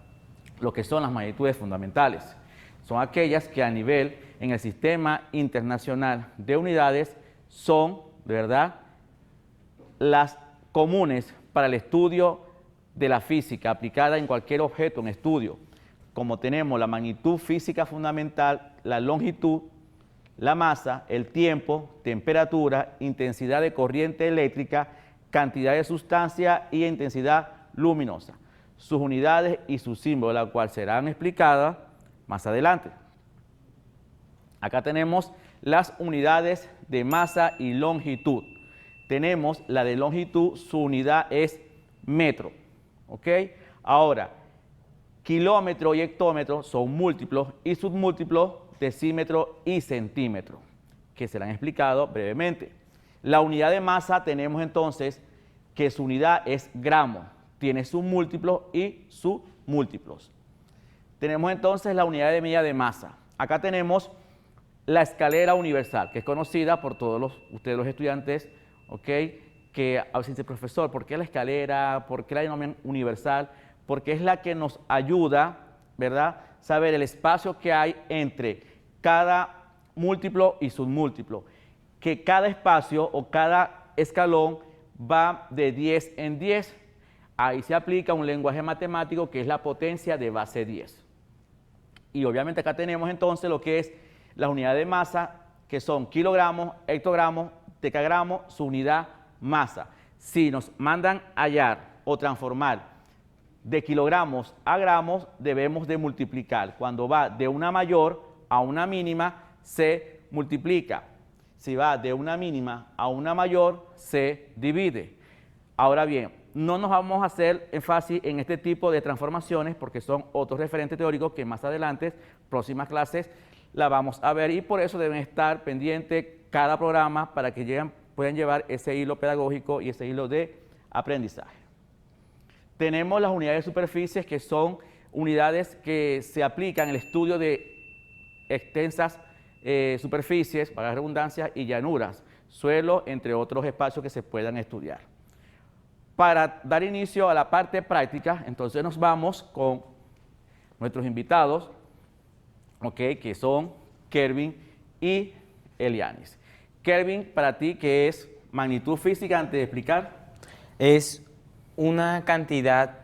Speaker 6: lo que son las magnitudes fundamentales. Son aquellas que a nivel en el Sistema Internacional de Unidades son, de verdad, las comunes para el estudio de la física aplicada en cualquier objeto en estudio, como tenemos la magnitud física fundamental, la longitud, la masa, el tiempo, temperatura, intensidad de corriente eléctrica, cantidad de sustancia y intensidad luminosa. Sus unidades y sus símbolos, la cual serán explicadas más adelante. Acá tenemos las unidades de masa y longitud. Tenemos la de longitud, su unidad es metro. ¿Ok? Ahora, kilómetro y hectómetro son múltiplos y submúltiplos, decímetro y centímetro, que serán explicados brevemente. La unidad de masa tenemos entonces que su unidad es gramo, tiene sus múltiplos y submúltiplos. Tenemos entonces la unidad de medida de masa. Acá tenemos la escalera universal, que es conocida por todos ustedes los estudiantes, ¿ok? Que a veces dice, profesor, ¿por qué la escalera? ¿Por qué la denominan universal? Porque es la que nos ayuda, ¿verdad?, saber el espacio que hay entre cada múltiplo y submúltiplo, que cada espacio o cada escalón va de 10 en 10. Ahí se aplica un lenguaje matemático que es la potencia de base 10. Y obviamente acá tenemos entonces lo que es la unidad de masa, que son kilogramos, hectogramos, decagramos, su unidad masa. Si nos mandan hallar o transformar de kilogramos a gramos, debemos de multiplicar. Cuando va de una mayor a una mínima, se multiplica. Si va de una mínima a una mayor, se divide. Ahora bien, no nos vamos a hacer énfasis en este tipo de transformaciones porque son otros referentes teóricos que más adelante, próximas clases, la vamos a ver, y por eso deben estar pendientes cada programa para que puedan llevar ese hilo pedagógico y ese hilo de aprendizaje. Tenemos las unidades de superficies, que son unidades que se aplican en el estudio de extensas superficies, para redundancia, y llanuras, suelo, entre otros espacios que se puedan estudiar. Para dar inicio a la parte práctica, entonces nos vamos con nuestros invitados, que son Kelvin y Elianis. Kelvin, para ti, ¿qué es magnitud física antes de explicar?
Speaker 7: Es una cantidad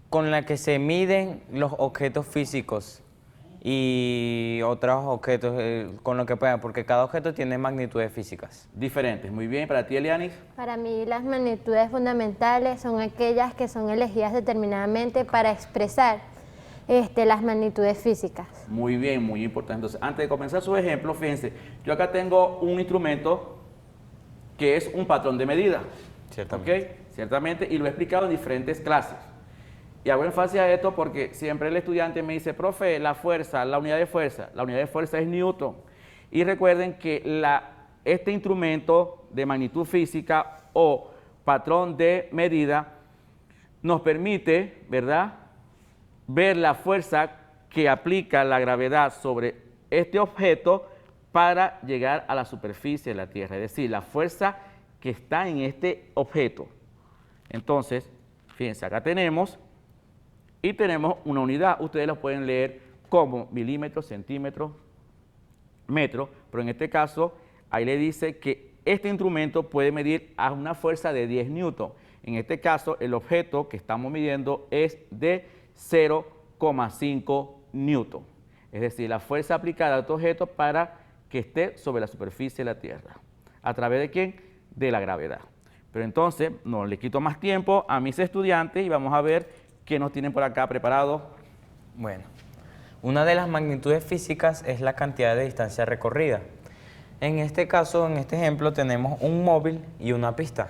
Speaker 7: con la que se miden los objetos físicos y otros objetos con lo que puedan, porque cada objeto tiene magnitudes físicas.
Speaker 6: Diferentes. Muy bien. ¿Para ti, Elianis?
Speaker 8: Para mí las magnitudes fundamentales son aquellas que son elegidas determinadamente para expresar las magnitudes físicas.
Speaker 6: Muy bien, muy importante. Entonces, antes de comenzar su ejemplo, fíjense, yo acá tengo un instrumento que es un patrón de medida.
Speaker 7: Ciertamente.
Speaker 6: ¿Ok? Ciertamente, y lo he explicado en diferentes clases. Y hago énfasis a esto porque siempre el estudiante me dice, profe, la fuerza, la unidad de fuerza es Newton. Y recuerden que este instrumento de magnitud física o patrón de medida nos permite, ¿verdad?, ver la fuerza que aplica la gravedad sobre este objeto para llegar a la superficie de la Tierra, es decir, la fuerza que está en este objeto. Entonces, fíjense, acá tenemos una unidad, ustedes lo pueden leer como milímetros, centímetros, metros, pero en este caso, ahí le dice que este instrumento puede medir a una fuerza de 10 newton. En este caso, el objeto que estamos midiendo es de 0,5 newton. Es decir, la fuerza aplicada a este objeto para que esté sobre la superficie de la Tierra. ¿A través de quién? De la gravedad. Pero entonces, no le quito más tiempo a mis estudiantes y vamos a ver qué nos tienen por acá preparados.
Speaker 7: Bueno, una de las magnitudes físicas es la cantidad de distancia recorrida. En este caso, en este ejemplo, tenemos un móvil y una pista,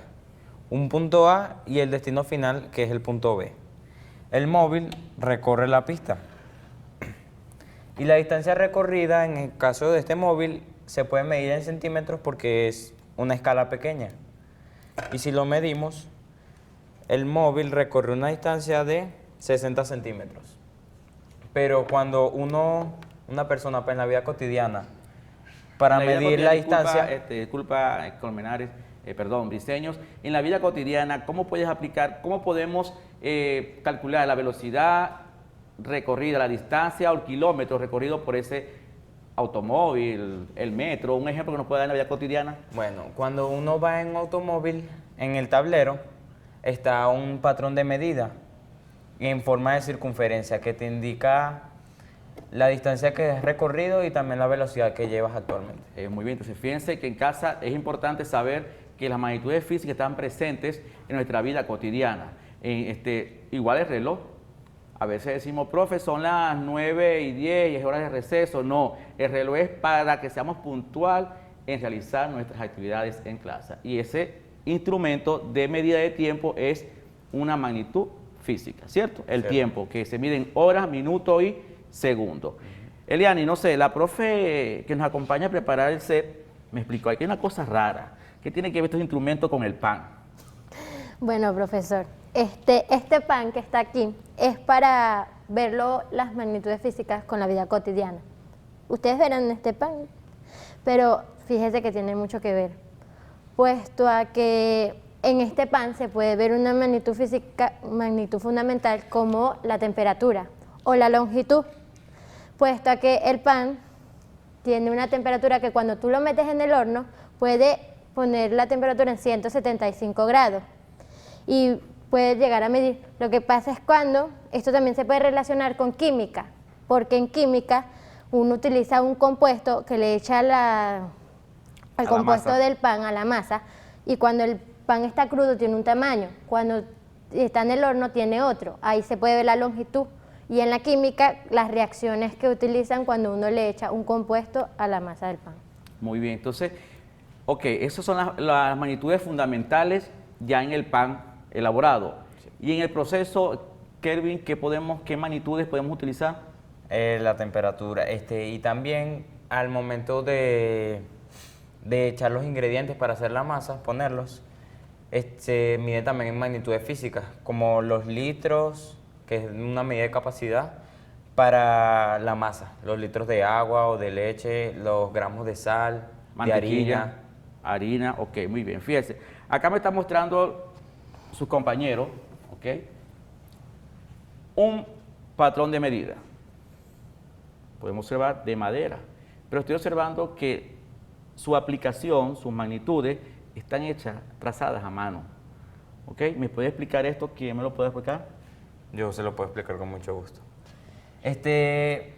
Speaker 7: un punto A y el destino final, que es el punto B. El móvil recorre la pista y la distancia recorrida, en el caso de este móvil, se puede medir en centímetros porque es una escala pequeña. Y si lo medimos, el móvil recorre una distancia de 60 centímetros. Pero cuando una persona en la vida cotidiana, para medir la distancia...
Speaker 6: Disculpa, Colmenares, Briceños, en la vida cotidiana, ¿cómo podemos calcular la velocidad recorrida, la distancia o el kilómetro recorrido por ese automóvil, el metro? Un ejemplo que nos puede dar en la vida cotidiana.
Speaker 7: Bueno, cuando uno va en un automóvil, en el tablero está un patrón de medida en forma de circunferencia que te indica la distancia que has recorrido y también la velocidad que llevas actualmente.
Speaker 6: Muy bien, entonces fíjense que en casa es importante saber que las magnitudes físicas están presentes en nuestra vida cotidiana. Igual el reloj. A veces decimos, profe, son las 9:10 y es hora de receso. No, el reloj es para que seamos puntual en realizar nuestras actividades en clase. Y ese instrumento de medida de tiempo es una magnitud física, ¿cierto? El tiempo, que se mide en horas, minutos y segundos. Eliani, no sé, la profe que nos acompaña a preparar el set me explicó aquí una cosa rara. ¿Qué tiene que ver estos instrumentos con el pan?
Speaker 8: Bueno, profesor, este pan que está aquí es para verlo las magnitudes físicas con la vida cotidiana. Ustedes verán este pan, pero fíjese que tiene mucho que ver, puesto a que en este pan se puede ver una magnitud física, magnitud fundamental como la temperatura o la longitud, puesto a que el pan tiene una temperatura que cuando tú lo metes en el horno puede poner la temperatura en 175 grados y puede llegar a medir. Lo que pasa es cuando esto también se puede relacionar con química, porque en química uno utiliza un compuesto que le echa al compuesto del pan, a la masa, y cuando el pan está crudo tiene un tamaño, cuando está en el horno tiene otro. Ahí se puede ver la longitud. Y en la química, las reacciones que utilizan cuando uno le echa un compuesto a la masa del pan. Muy
Speaker 6: bien, entonces, esas son las magnitudes fundamentales ya en el pan elaborado. Sí. Y en el proceso, Kelvin, ¿qué magnitudes podemos utilizar?
Speaker 7: La temperatura, y también al momento de echar los ingredientes para hacer la masa, ponerlos, se mide también en magnitudes físicas, como los litros, que es una medida de capacidad, para la masa, los litros de agua o de leche, los gramos de sal, de
Speaker 6: harina, ok, muy bien. Fíjense, acá me está mostrando sus compañeros, ok, un patrón de medida. Podemos observar de madera, pero estoy observando que su aplicación, sus magnitudes, están hechas, trazadas a mano. ¿Ok? ¿Me puede explicar esto? ¿Quién me lo puede explicar?
Speaker 7: Yo se lo puedo explicar con mucho gusto. Este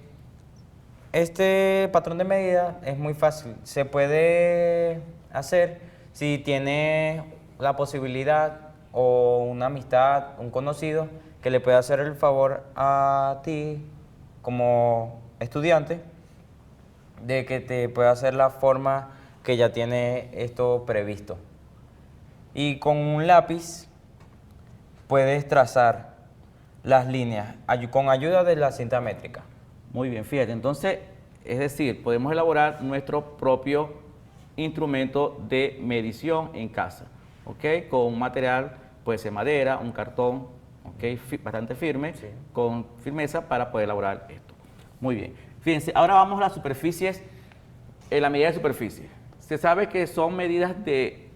Speaker 7: patrón de medida es muy fácil. Se puede hacer si tiene la posibilidad o una amistad, un conocido, que le pueda hacer el favor a ti como estudiante de que te pueda hacer la forma que ya tiene esto previsto. Y con un lápiz puedes trazar las líneas con ayuda de la cinta métrica.
Speaker 6: Muy bien, fíjate, entonces, es decir, podemos elaborar nuestro propio instrumento de medición en casa, ¿ok? Con un material, puede ser madera, un cartón, ¿ok? Bastante firme, sí, con firmeza para poder elaborar esto. Muy bien, fíjense, ahora vamos a las superficies, la medida de superficie. Se sabe que son medidas de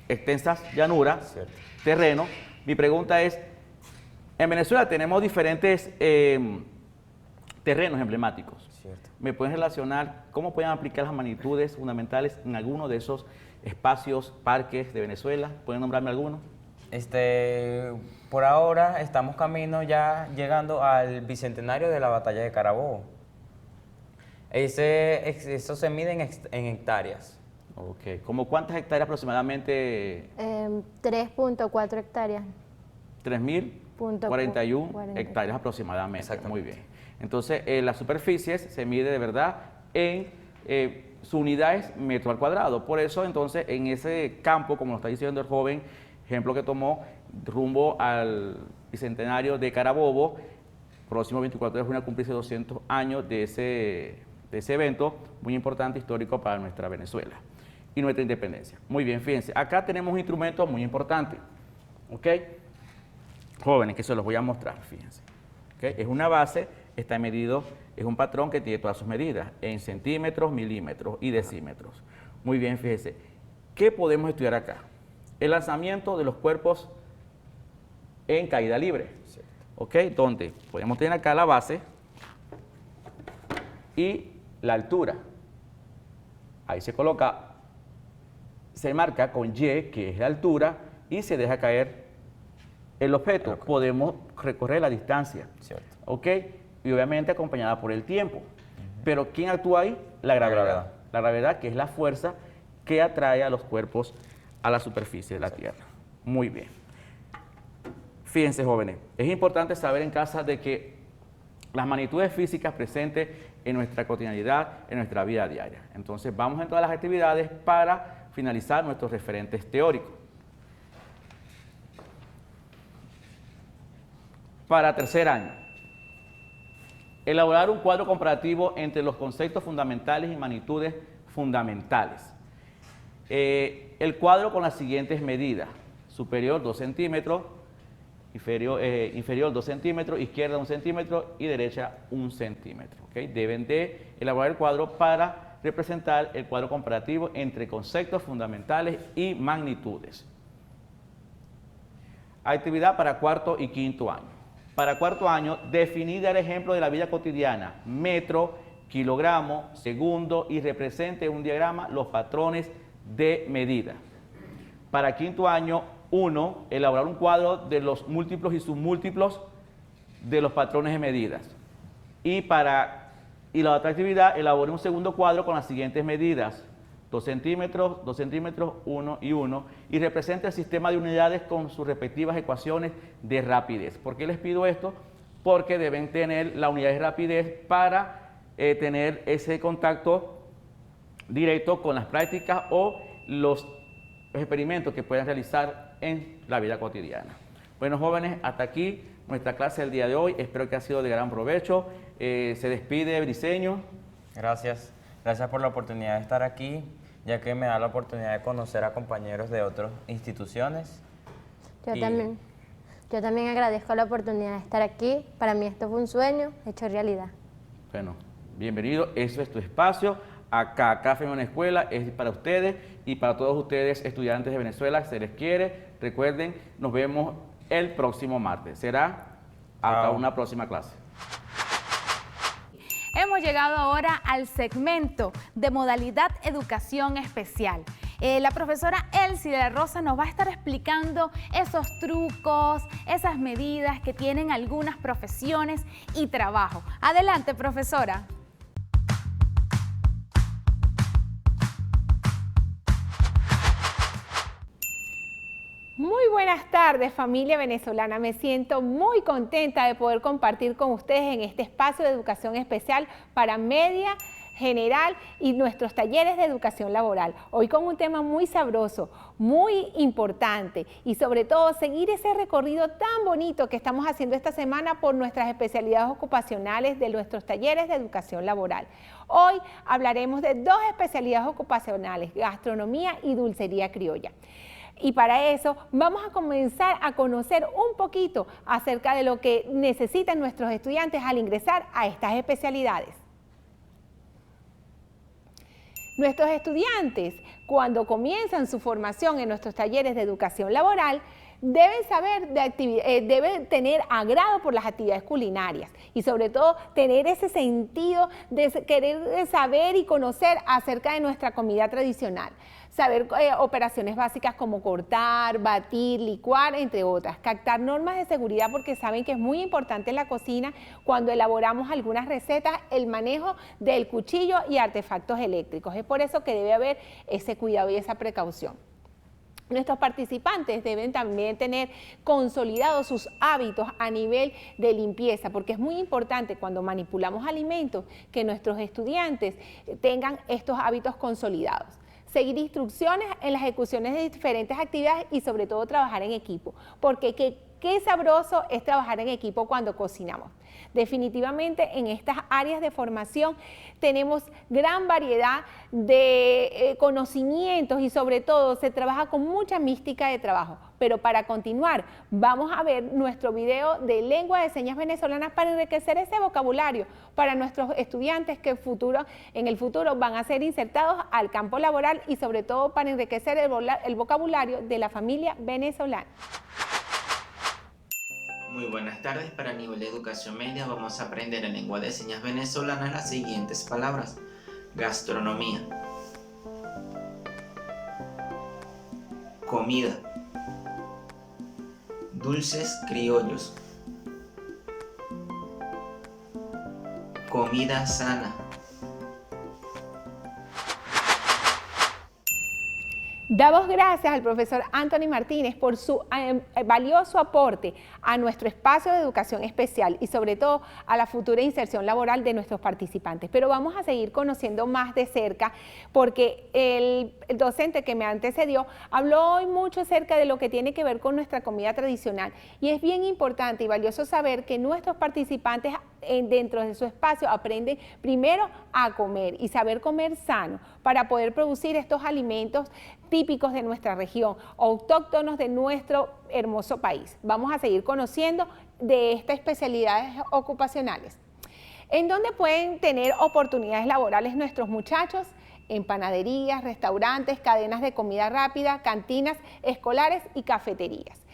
Speaker 6: extensas llanuras, cierto, terreno. Mi pregunta es, en Venezuela tenemos diferentes terrenos emblemáticos. Cierto. ¿Me pueden relacionar cómo pueden aplicar las magnitudes fundamentales en alguno de esos espacios, parques de Venezuela? ¿Pueden nombrarme alguno?
Speaker 7: Por ahora estamos camino ya llegando al bicentenario de la batalla de Carabobo. Eso se mide en hectáreas.
Speaker 6: Ok. ¿Cómo cuántas hectáreas aproximadamente?
Speaker 8: 3.4 hectáreas.
Speaker 6: 3.041 hectáreas aproximadamente. Muy bien. Entonces, las superficies se mide de verdad en sus unidades metro al cuadrado. Por eso, entonces, en ese campo, como lo está diciendo el joven, ejemplo que tomó, rumbo al bicentenario de Carabobo, próximo 24 de junio a cumplirse 200 años de ese evento muy importante, histórico para nuestra Venezuela y nuestra independencia. Muy bien, fíjense, acá tenemos un instrumento muy importante, ¿ok? Jóvenes, que se los voy a mostrar, fíjense. ¿Okay? Es una base, está medido, es un patrón que tiene todas sus medidas, en centímetros, milímetros y decímetros. Muy bien, fíjense, ¿qué podemos estudiar acá? El lanzamiento de los cuerpos en caída libre, ¿ok? Donde podemos tener acá la base y la altura. Ahí se coloca, se marca con Y, que es la altura, y se deja caer el objeto. Podemos recorrer la distancia, ¿cierto? ¿Ok? Y obviamente acompañada por el tiempo. Pero ¿quién actúa ahí? La gravedad. La gravedad, que es la fuerza que atrae a los cuerpos a la superficie de la Tierra. Muy bien. Fíjense, jóvenes, es importante saber en casa de que las magnitudes físicas presentes en nuestra cotidianidad, en nuestra vida diaria. Entonces, vamos en todas las actividades para finalizar nuestros referentes teóricos. Para tercer año, elaborar un cuadro comparativo entre los conceptos fundamentales y magnitudes fundamentales. El cuadro con las siguientes medidas: superior 2 centímetros, inferior 2 centímetros, izquierda 1 centímetro y derecha 1 centímetro. ¿Okay? Deben de elaborar el cuadro para representar el cuadro comparativo entre conceptos fundamentales y magnitudes. Actividad para cuarto y quinto año. Para cuarto año, definir el ejemplo de la vida cotidiana, metro, kilogramo, segundo, y represente en un diagrama los patrones de medida. Para quinto año, 1, elaborar un cuadro de los múltiplos y submúltiplos de los patrones de medidas. Y la otra actividad, elabore un segundo cuadro con las siguientes medidas: 2 centímetros, 1 y 1, y representa el sistema de unidades con sus respectivas ecuaciones de rapidez. ¿Por qué les pido esto? Porque deben tener la unidad de rapidez para tener ese contacto directo con las prácticas o los experimentos que puedan realizar en la vida cotidiana. Bueno, jóvenes, hasta aquí nuestra clase del día de hoy. Espero que ha sido de gran provecho. Se despide Briceño.
Speaker 7: Gracias. Gracias por la oportunidad de estar aquí ya que me da la oportunidad de conocer a compañeros de otras instituciones.
Speaker 8: Yo también agradezco la oportunidad de estar aquí. Para mí esto fue un sueño hecho realidad.
Speaker 6: Bueno, bienvenido, eso es tu espacio. Acá Café en una Escuela es para ustedes y para todos ustedes, estudiantes de Venezuela, se les quiere. Recuerden, nos vemos el próximo martes. Será hasta una próxima clase.
Speaker 1: Hemos llegado ahora al segmento de modalidad educación especial. La profesora Elsie de la Rosa nos va a estar explicando esos trucos, esas medidas que tienen algunas profesiones y trabajo. Adelante, profesora.
Speaker 9: Muy buenas tardes, familia venezolana. Me siento muy contenta de poder compartir con ustedes en este espacio de educación especial para media, general y nuestros talleres de educación laboral. Hoy con un tema muy sabroso, muy importante y sobre todo seguir ese recorrido tan bonito que estamos haciendo esta semana por nuestras especialidades ocupacionales de nuestros talleres de educación laboral. Hoy hablaremos de dos especialidades ocupacionales, gastronomía y dulcería criolla. Y para eso vamos a comenzar a conocer un poquito acerca de lo que necesitan nuestros estudiantes al ingresar a estas especialidades. Nuestros estudiantes, cuando comienzan su formación en nuestros talleres de educación laboral, deben saber deben tener agrado por las actividades culinarias y sobre todo tener ese sentido de querer saber y conocer acerca de nuestra comida tradicional. Saber operaciones básicas como cortar, batir, licuar, entre otras. Captar normas de seguridad porque saben que es muy importante en la cocina cuando elaboramos algunas recetas el manejo del cuchillo y artefactos eléctricos. Es por eso que debe haber ese cuidado y esa precaución. Nuestros participantes deben también tener consolidados sus hábitos a nivel de limpieza, porque es muy importante cuando manipulamos alimentos que nuestros estudiantes tengan estos hábitos consolidados. Seguir instrucciones en las ejecuciones de diferentes actividades y sobre todo trabajar en equipo, porque qué sabroso es trabajar en equipo cuando cocinamos. Definitivamente en estas áreas de formación tenemos gran variedad de conocimientos y sobre todo se trabaja con mucha mística de trabajo. Pero para continuar vamos a ver nuestro video de lengua de señas venezolanas para enriquecer ese vocabulario para nuestros estudiantes que en el futuro van a ser insertados al campo laboral y sobre todo para enriquecer el vocabulario de la familia venezolana.
Speaker 10: Muy buenas tardes, para nivel de educación media vamos a aprender en lengua de señas venezolanas las siguientes palabras. Gastronomía, comida, dulces criollos, comida sana.
Speaker 9: Damos gracias al profesor Anthony Martínez por su valioso aporte a nuestro espacio de educación especial y sobre todo a la futura inserción laboral de nuestros participantes. Pero vamos a seguir conociendo más de cerca porque el docente que me antecedió habló hoy mucho acerca de lo que tiene que ver con nuestra comida tradicional y es bien importante y valioso saber que nuestros participantes dentro de su espacio aprenden primero a comer y saber comer sano para poder producir estos alimentos típicos de nuestra región, autóctonos de nuestro hermoso país. Vamos a seguir conociendo de estas especialidades ocupacionales. ¿En dónde pueden tener oportunidades laborales nuestros muchachos? En panaderías, restaurantes, cadenas de comida rápida, cantinas escolares y cafeterías.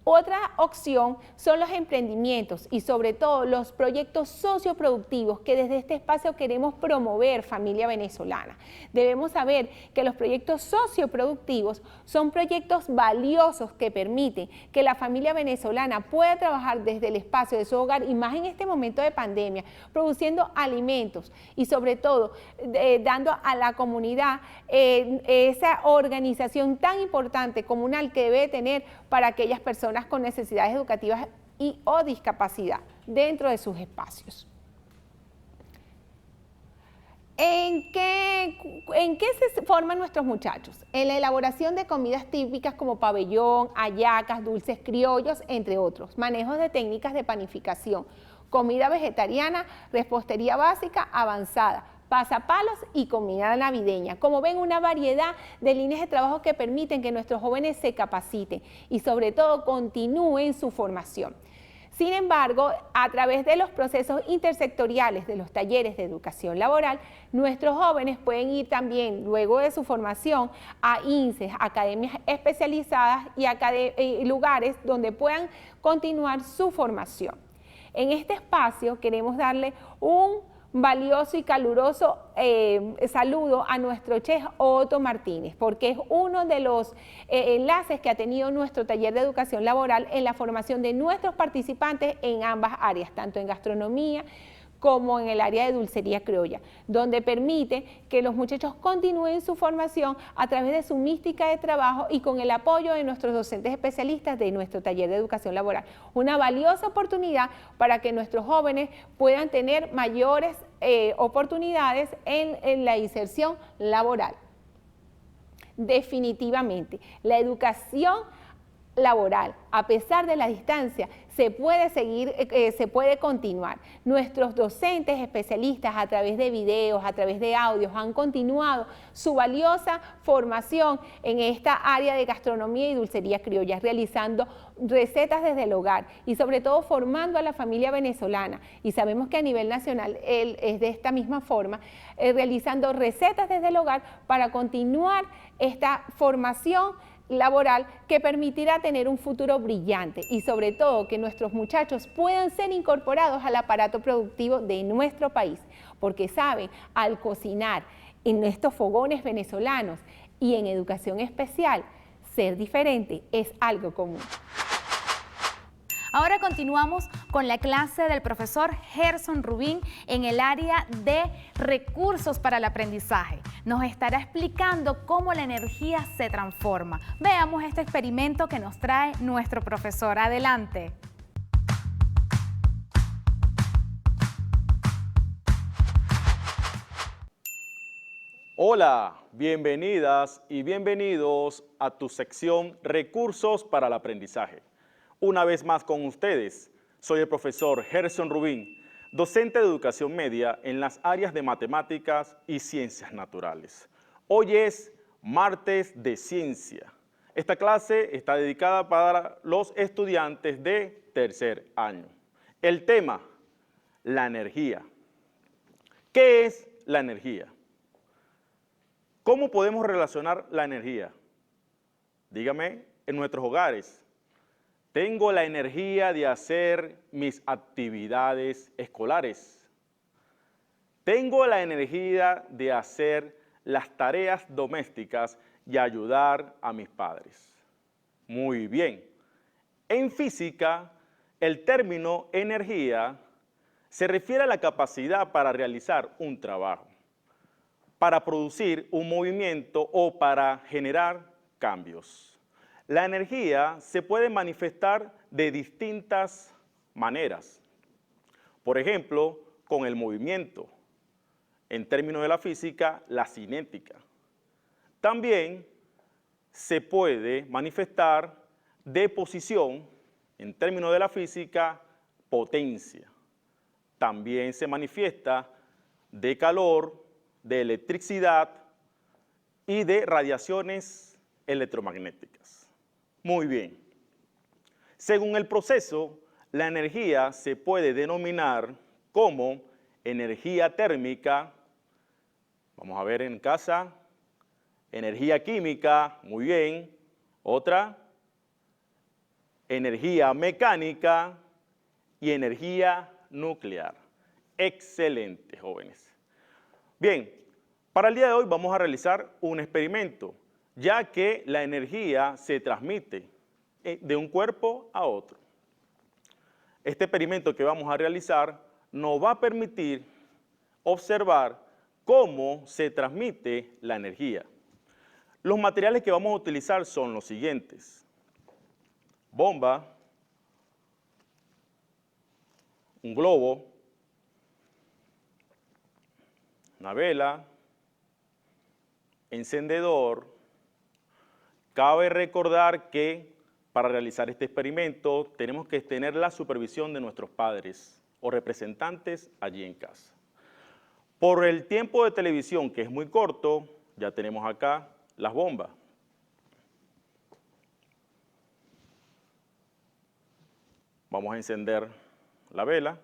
Speaker 9: Otra opción son los emprendimientos y sobre todo los proyectos socioproductivos que desde este espacio queremos promover, familia venezolana. Debemos saber que los proyectos socioproductivos son proyectos valiosos que permiten que la familia venezolana pueda trabajar desde el espacio de su hogar y más en este momento de pandemia, produciendo alimentos y sobre todo dando a la comunidad esa organización tan importante comunal que debe tener para aquellas personas con necesidades educativas o discapacidad dentro de sus espacios. ¿En qué se forman nuestros muchachos? En la elaboración de comidas típicas como pabellón, hallacas, dulces criollos, entre otros. Manejos de técnicas de panificación, comida vegetariana, repostería básica avanzada, pasapalos y comida navideña. Como ven, una variedad de líneas de trabajo que permiten que nuestros jóvenes se capaciten y sobre todo continúen su formación. Sin embargo, a través de los procesos intersectoriales de los talleres de educación laboral, nuestros jóvenes pueden ir también, luego de su formación, a INSES, academias especializadas y lugares donde puedan continuar su formación. En este espacio queremos darle un valioso y caluroso saludo a nuestro chef Otto Martínez, porque es uno de los enlaces que ha tenido nuestro taller de educación laboral en la formación de nuestros participantes en ambas áreas, tanto en gastronomía como en el área de dulcería criolla, donde permite que los muchachos continúen su formación a través de su mística de trabajo y con el apoyo de nuestros docentes especialistas de nuestro taller de educación laboral. Una valiosa oportunidad para que nuestros jóvenes puedan tener mayores oportunidades en la inserción laboral. Definitivamente, la educación laboral, a pesar de la distancia, se puede seguir, se puede continuar. Nuestros docentes especialistas a través de videos, a través de audios, han continuado su valiosa formación en esta área de gastronomía y dulcería criolla, realizando recetas desde el hogar y sobre todo formando a la familia venezolana. Y sabemos que a nivel nacional él es de esta misma forma, realizando recetas desde el hogar para continuar esta formación laboral que permitirá tener un futuro brillante y sobre todo que nuestros muchachos puedan ser incorporados al aparato productivo de nuestro país, porque saben, al cocinar en estos fogones venezolanos y en educación especial, ser diferente es algo común.
Speaker 1: Ahora continuamos con la clase del profesor Gerson Rubín en el área de recursos para el aprendizaje. Nos estará explicando cómo la energía se transforma. Veamos este experimento que nos trae nuestro profesor. Adelante.
Speaker 11: Hola, bienvenidas y bienvenidos a tu sección Recursos para el Aprendizaje. Una vez más con ustedes, soy el profesor Gerson Rubín, docente de educación media en las áreas de matemáticas y ciencias naturales. Hoy es martes de ciencia. Esta clase está dedicada para los estudiantes de tercer año. El tema, la energía. ¿Qué es la energía? ¿Cómo podemos relacionar la energía? Dígame, en nuestros hogares. Tengo la energía de hacer mis actividades escolares. Tengo la energía de hacer las tareas domésticas y ayudar a mis padres. Muy bien. En física, el término energía se refiere a la capacidad para realizar un trabajo, para producir un movimiento o para generar cambios. La energía se puede manifestar de distintas maneras. Por ejemplo, con el movimiento. En términos de la física, la cinética. También se puede manifestar de posición. En términos de la física, potencia. También se manifiesta de calor, de electricidad y de radiaciones electromagnéticas. Muy bien. Según el proceso, la energía se puede denominar como energía térmica, vamos a ver en casa, energía química, muy bien, otra, energía mecánica y energía nuclear. Excelente, jóvenes. Bien, para el día de hoy vamos a realizar un experimento, ya que la energía se transmite de un cuerpo a otro. Este experimento que vamos a realizar nos va a permitir observar cómo se transmite la energía. Los materiales que vamos a utilizar son los siguientes: bomba, un globo, una vela, encendedor. Cabe recordar que para realizar este experimento tenemos que tener la supervisión de nuestros padres o representantes allí en casa. Por el tiempo de televisión, que es muy corto, ya tenemos acá las bombas. Vamos a encender la vela.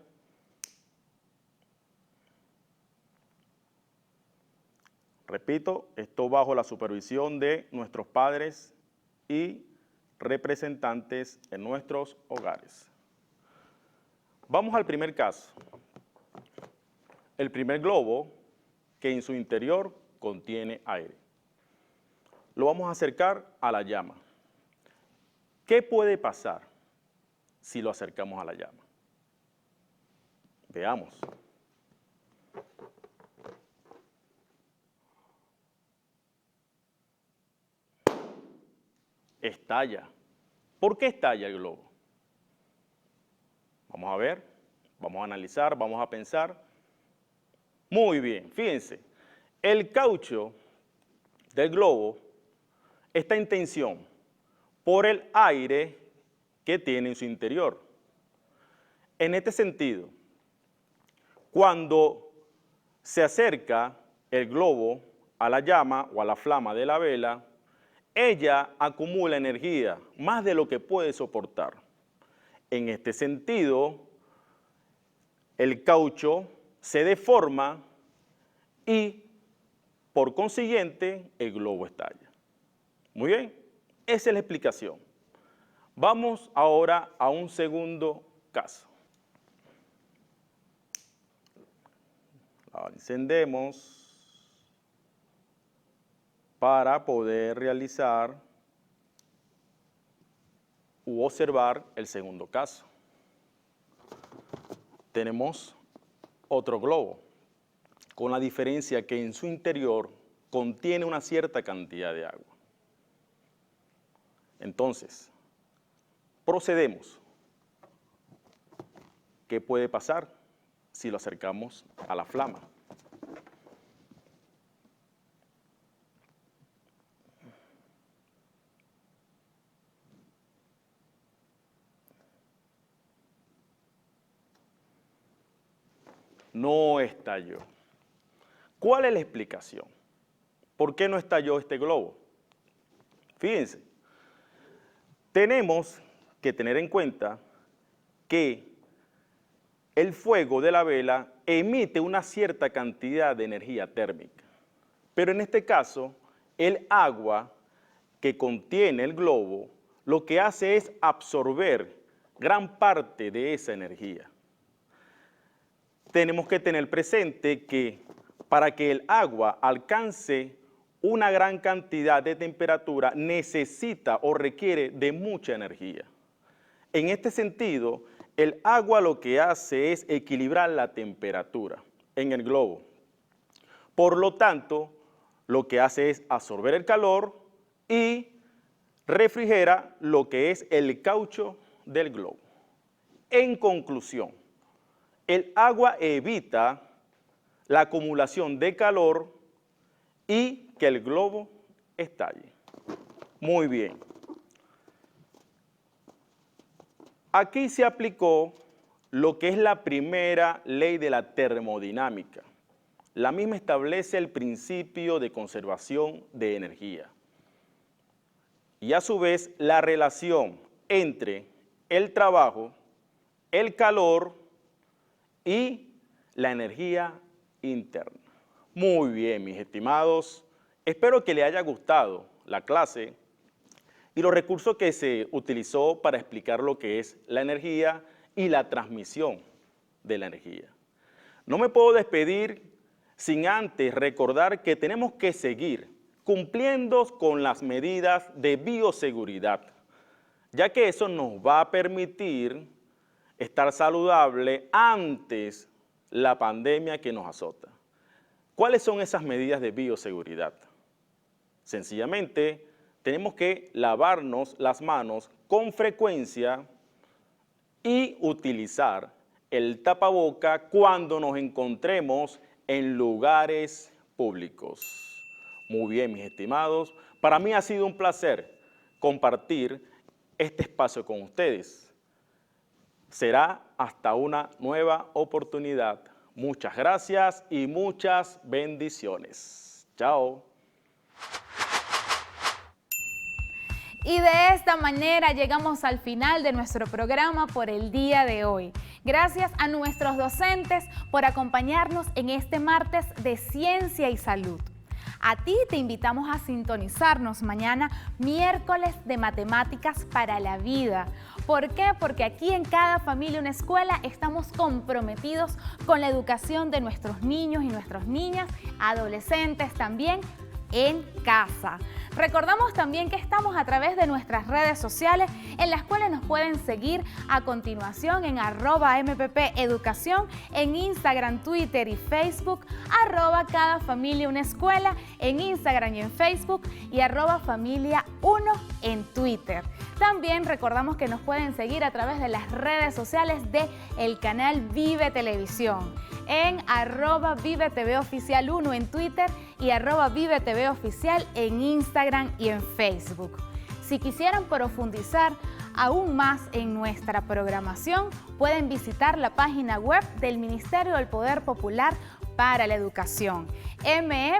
Speaker 11: Repito, esto bajo la supervisión de nuestros padres y representantes en nuestros hogares. Vamos al primer caso. El primer globo que en su interior contiene aire. Lo vamos a acercar a la llama. ¿Qué puede pasar si lo acercamos a la llama? Veamos. Estalla. ¿Por qué estalla el globo? Vamos a ver, vamos a analizar, vamos a pensar. Muy bien, fíjense, el caucho del globo está en tensión por el aire que tiene en su interior. En este sentido, cuando se acerca el globo a la llama o a la flama de la vela, ella acumula energía, más de lo que puede soportar. En este sentido, el caucho se deforma y, por consiguiente, el globo estalla. Muy bien, esa es la explicación. Vamos ahora a un segundo caso. La encendemos para poder realizar u observar el segundo caso. Tenemos otro globo, con la diferencia que en su interior contiene una cierta cantidad de agua. Entonces, procedemos. ¿Qué puede pasar si lo acercamos a la flama? No estalló. ¿Cuál es la explicación? ¿Por qué no estalló este globo? Fíjense, tenemos que tener en cuenta que el fuego de la vela emite una cierta cantidad de energía térmica, pero en este caso, el agua que contiene el globo lo que hace es absorber gran parte de esa energía. Tenemos que tener presente que para que el agua alcance una gran cantidad de temperatura necesita o requiere de mucha energía. En este sentido, el agua lo que hace es equilibrar la temperatura en el globo. Por lo tanto, lo que hace es absorber el calor y refrigera lo que es el caucho del globo. En conclusión, el agua evita la acumulación de calor y que el globo estalle. Muy bien. Aquí se aplicó lo que es la primera ley de la termodinámica. La misma establece el principio de conservación de energía. Y a su vez, la relación entre el trabajo, el calor y la energía interna. Muy bien, mis estimados. Espero que les haya gustado la clase y los recursos que se utilizó para explicar lo que es la energía y la transmisión de la energía. No me puedo despedir sin antes recordar que tenemos que seguir cumpliendo con las medidas de bioseguridad, ya que eso nos va a permitir estar saludable antes la pandemia que nos azota. ¿Cuáles son esas medidas de bioseguridad? Sencillamente, tenemos que lavarnos las manos con frecuencia y utilizar el tapaboca cuando nos encontremos en lugares públicos. Muy bien, mis estimados, para mí ha sido un placer compartir este espacio con ustedes. Será hasta una nueva oportunidad. Muchas gracias y muchas bendiciones. Chao.
Speaker 1: Y de esta manera llegamos al final de nuestro programa por el día de hoy. Gracias a nuestros docentes por acompañarnos en este martes de Ciencia y Salud. A ti te invitamos a sintonizarnos mañana, miércoles de Matemáticas para la Vida. ¿Por qué? Porque aquí en Cada Familia Una Escuela estamos comprometidos con la educación de nuestros niños y nuestras niñas, adolescentes también, en casa. Recordamos también que estamos a través de nuestras redes sociales, en las cuales nos pueden seguir a continuación en @MPPeducación, en Instagram, Twitter y Facebook, @CadaFamiliaUnaEscuela en Instagram y en Facebook y @Familia1 en Twitter. También recordamos que nos pueden seguir a través de las redes sociales de el canal Vive Televisión, en @ViveTVOficial1 en Twitter y @ViveTVOficial en Instagram y en Facebook. Si quisieran profundizar aún más en nuestra programación, pueden visitar la página web del Ministerio del Poder Popular para la Educación, me.gov.be.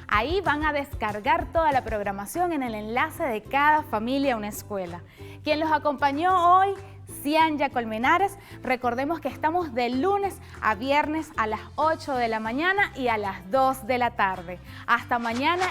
Speaker 1: Ahí van a descargar toda la programación en el enlace de Cada Familia Una Escuela. Quien los acompañó hoy, Cianya Colmenares. Recordemos que estamos de lunes a viernes a las 8 de la mañana y a las 2 de la tarde. Hasta mañana.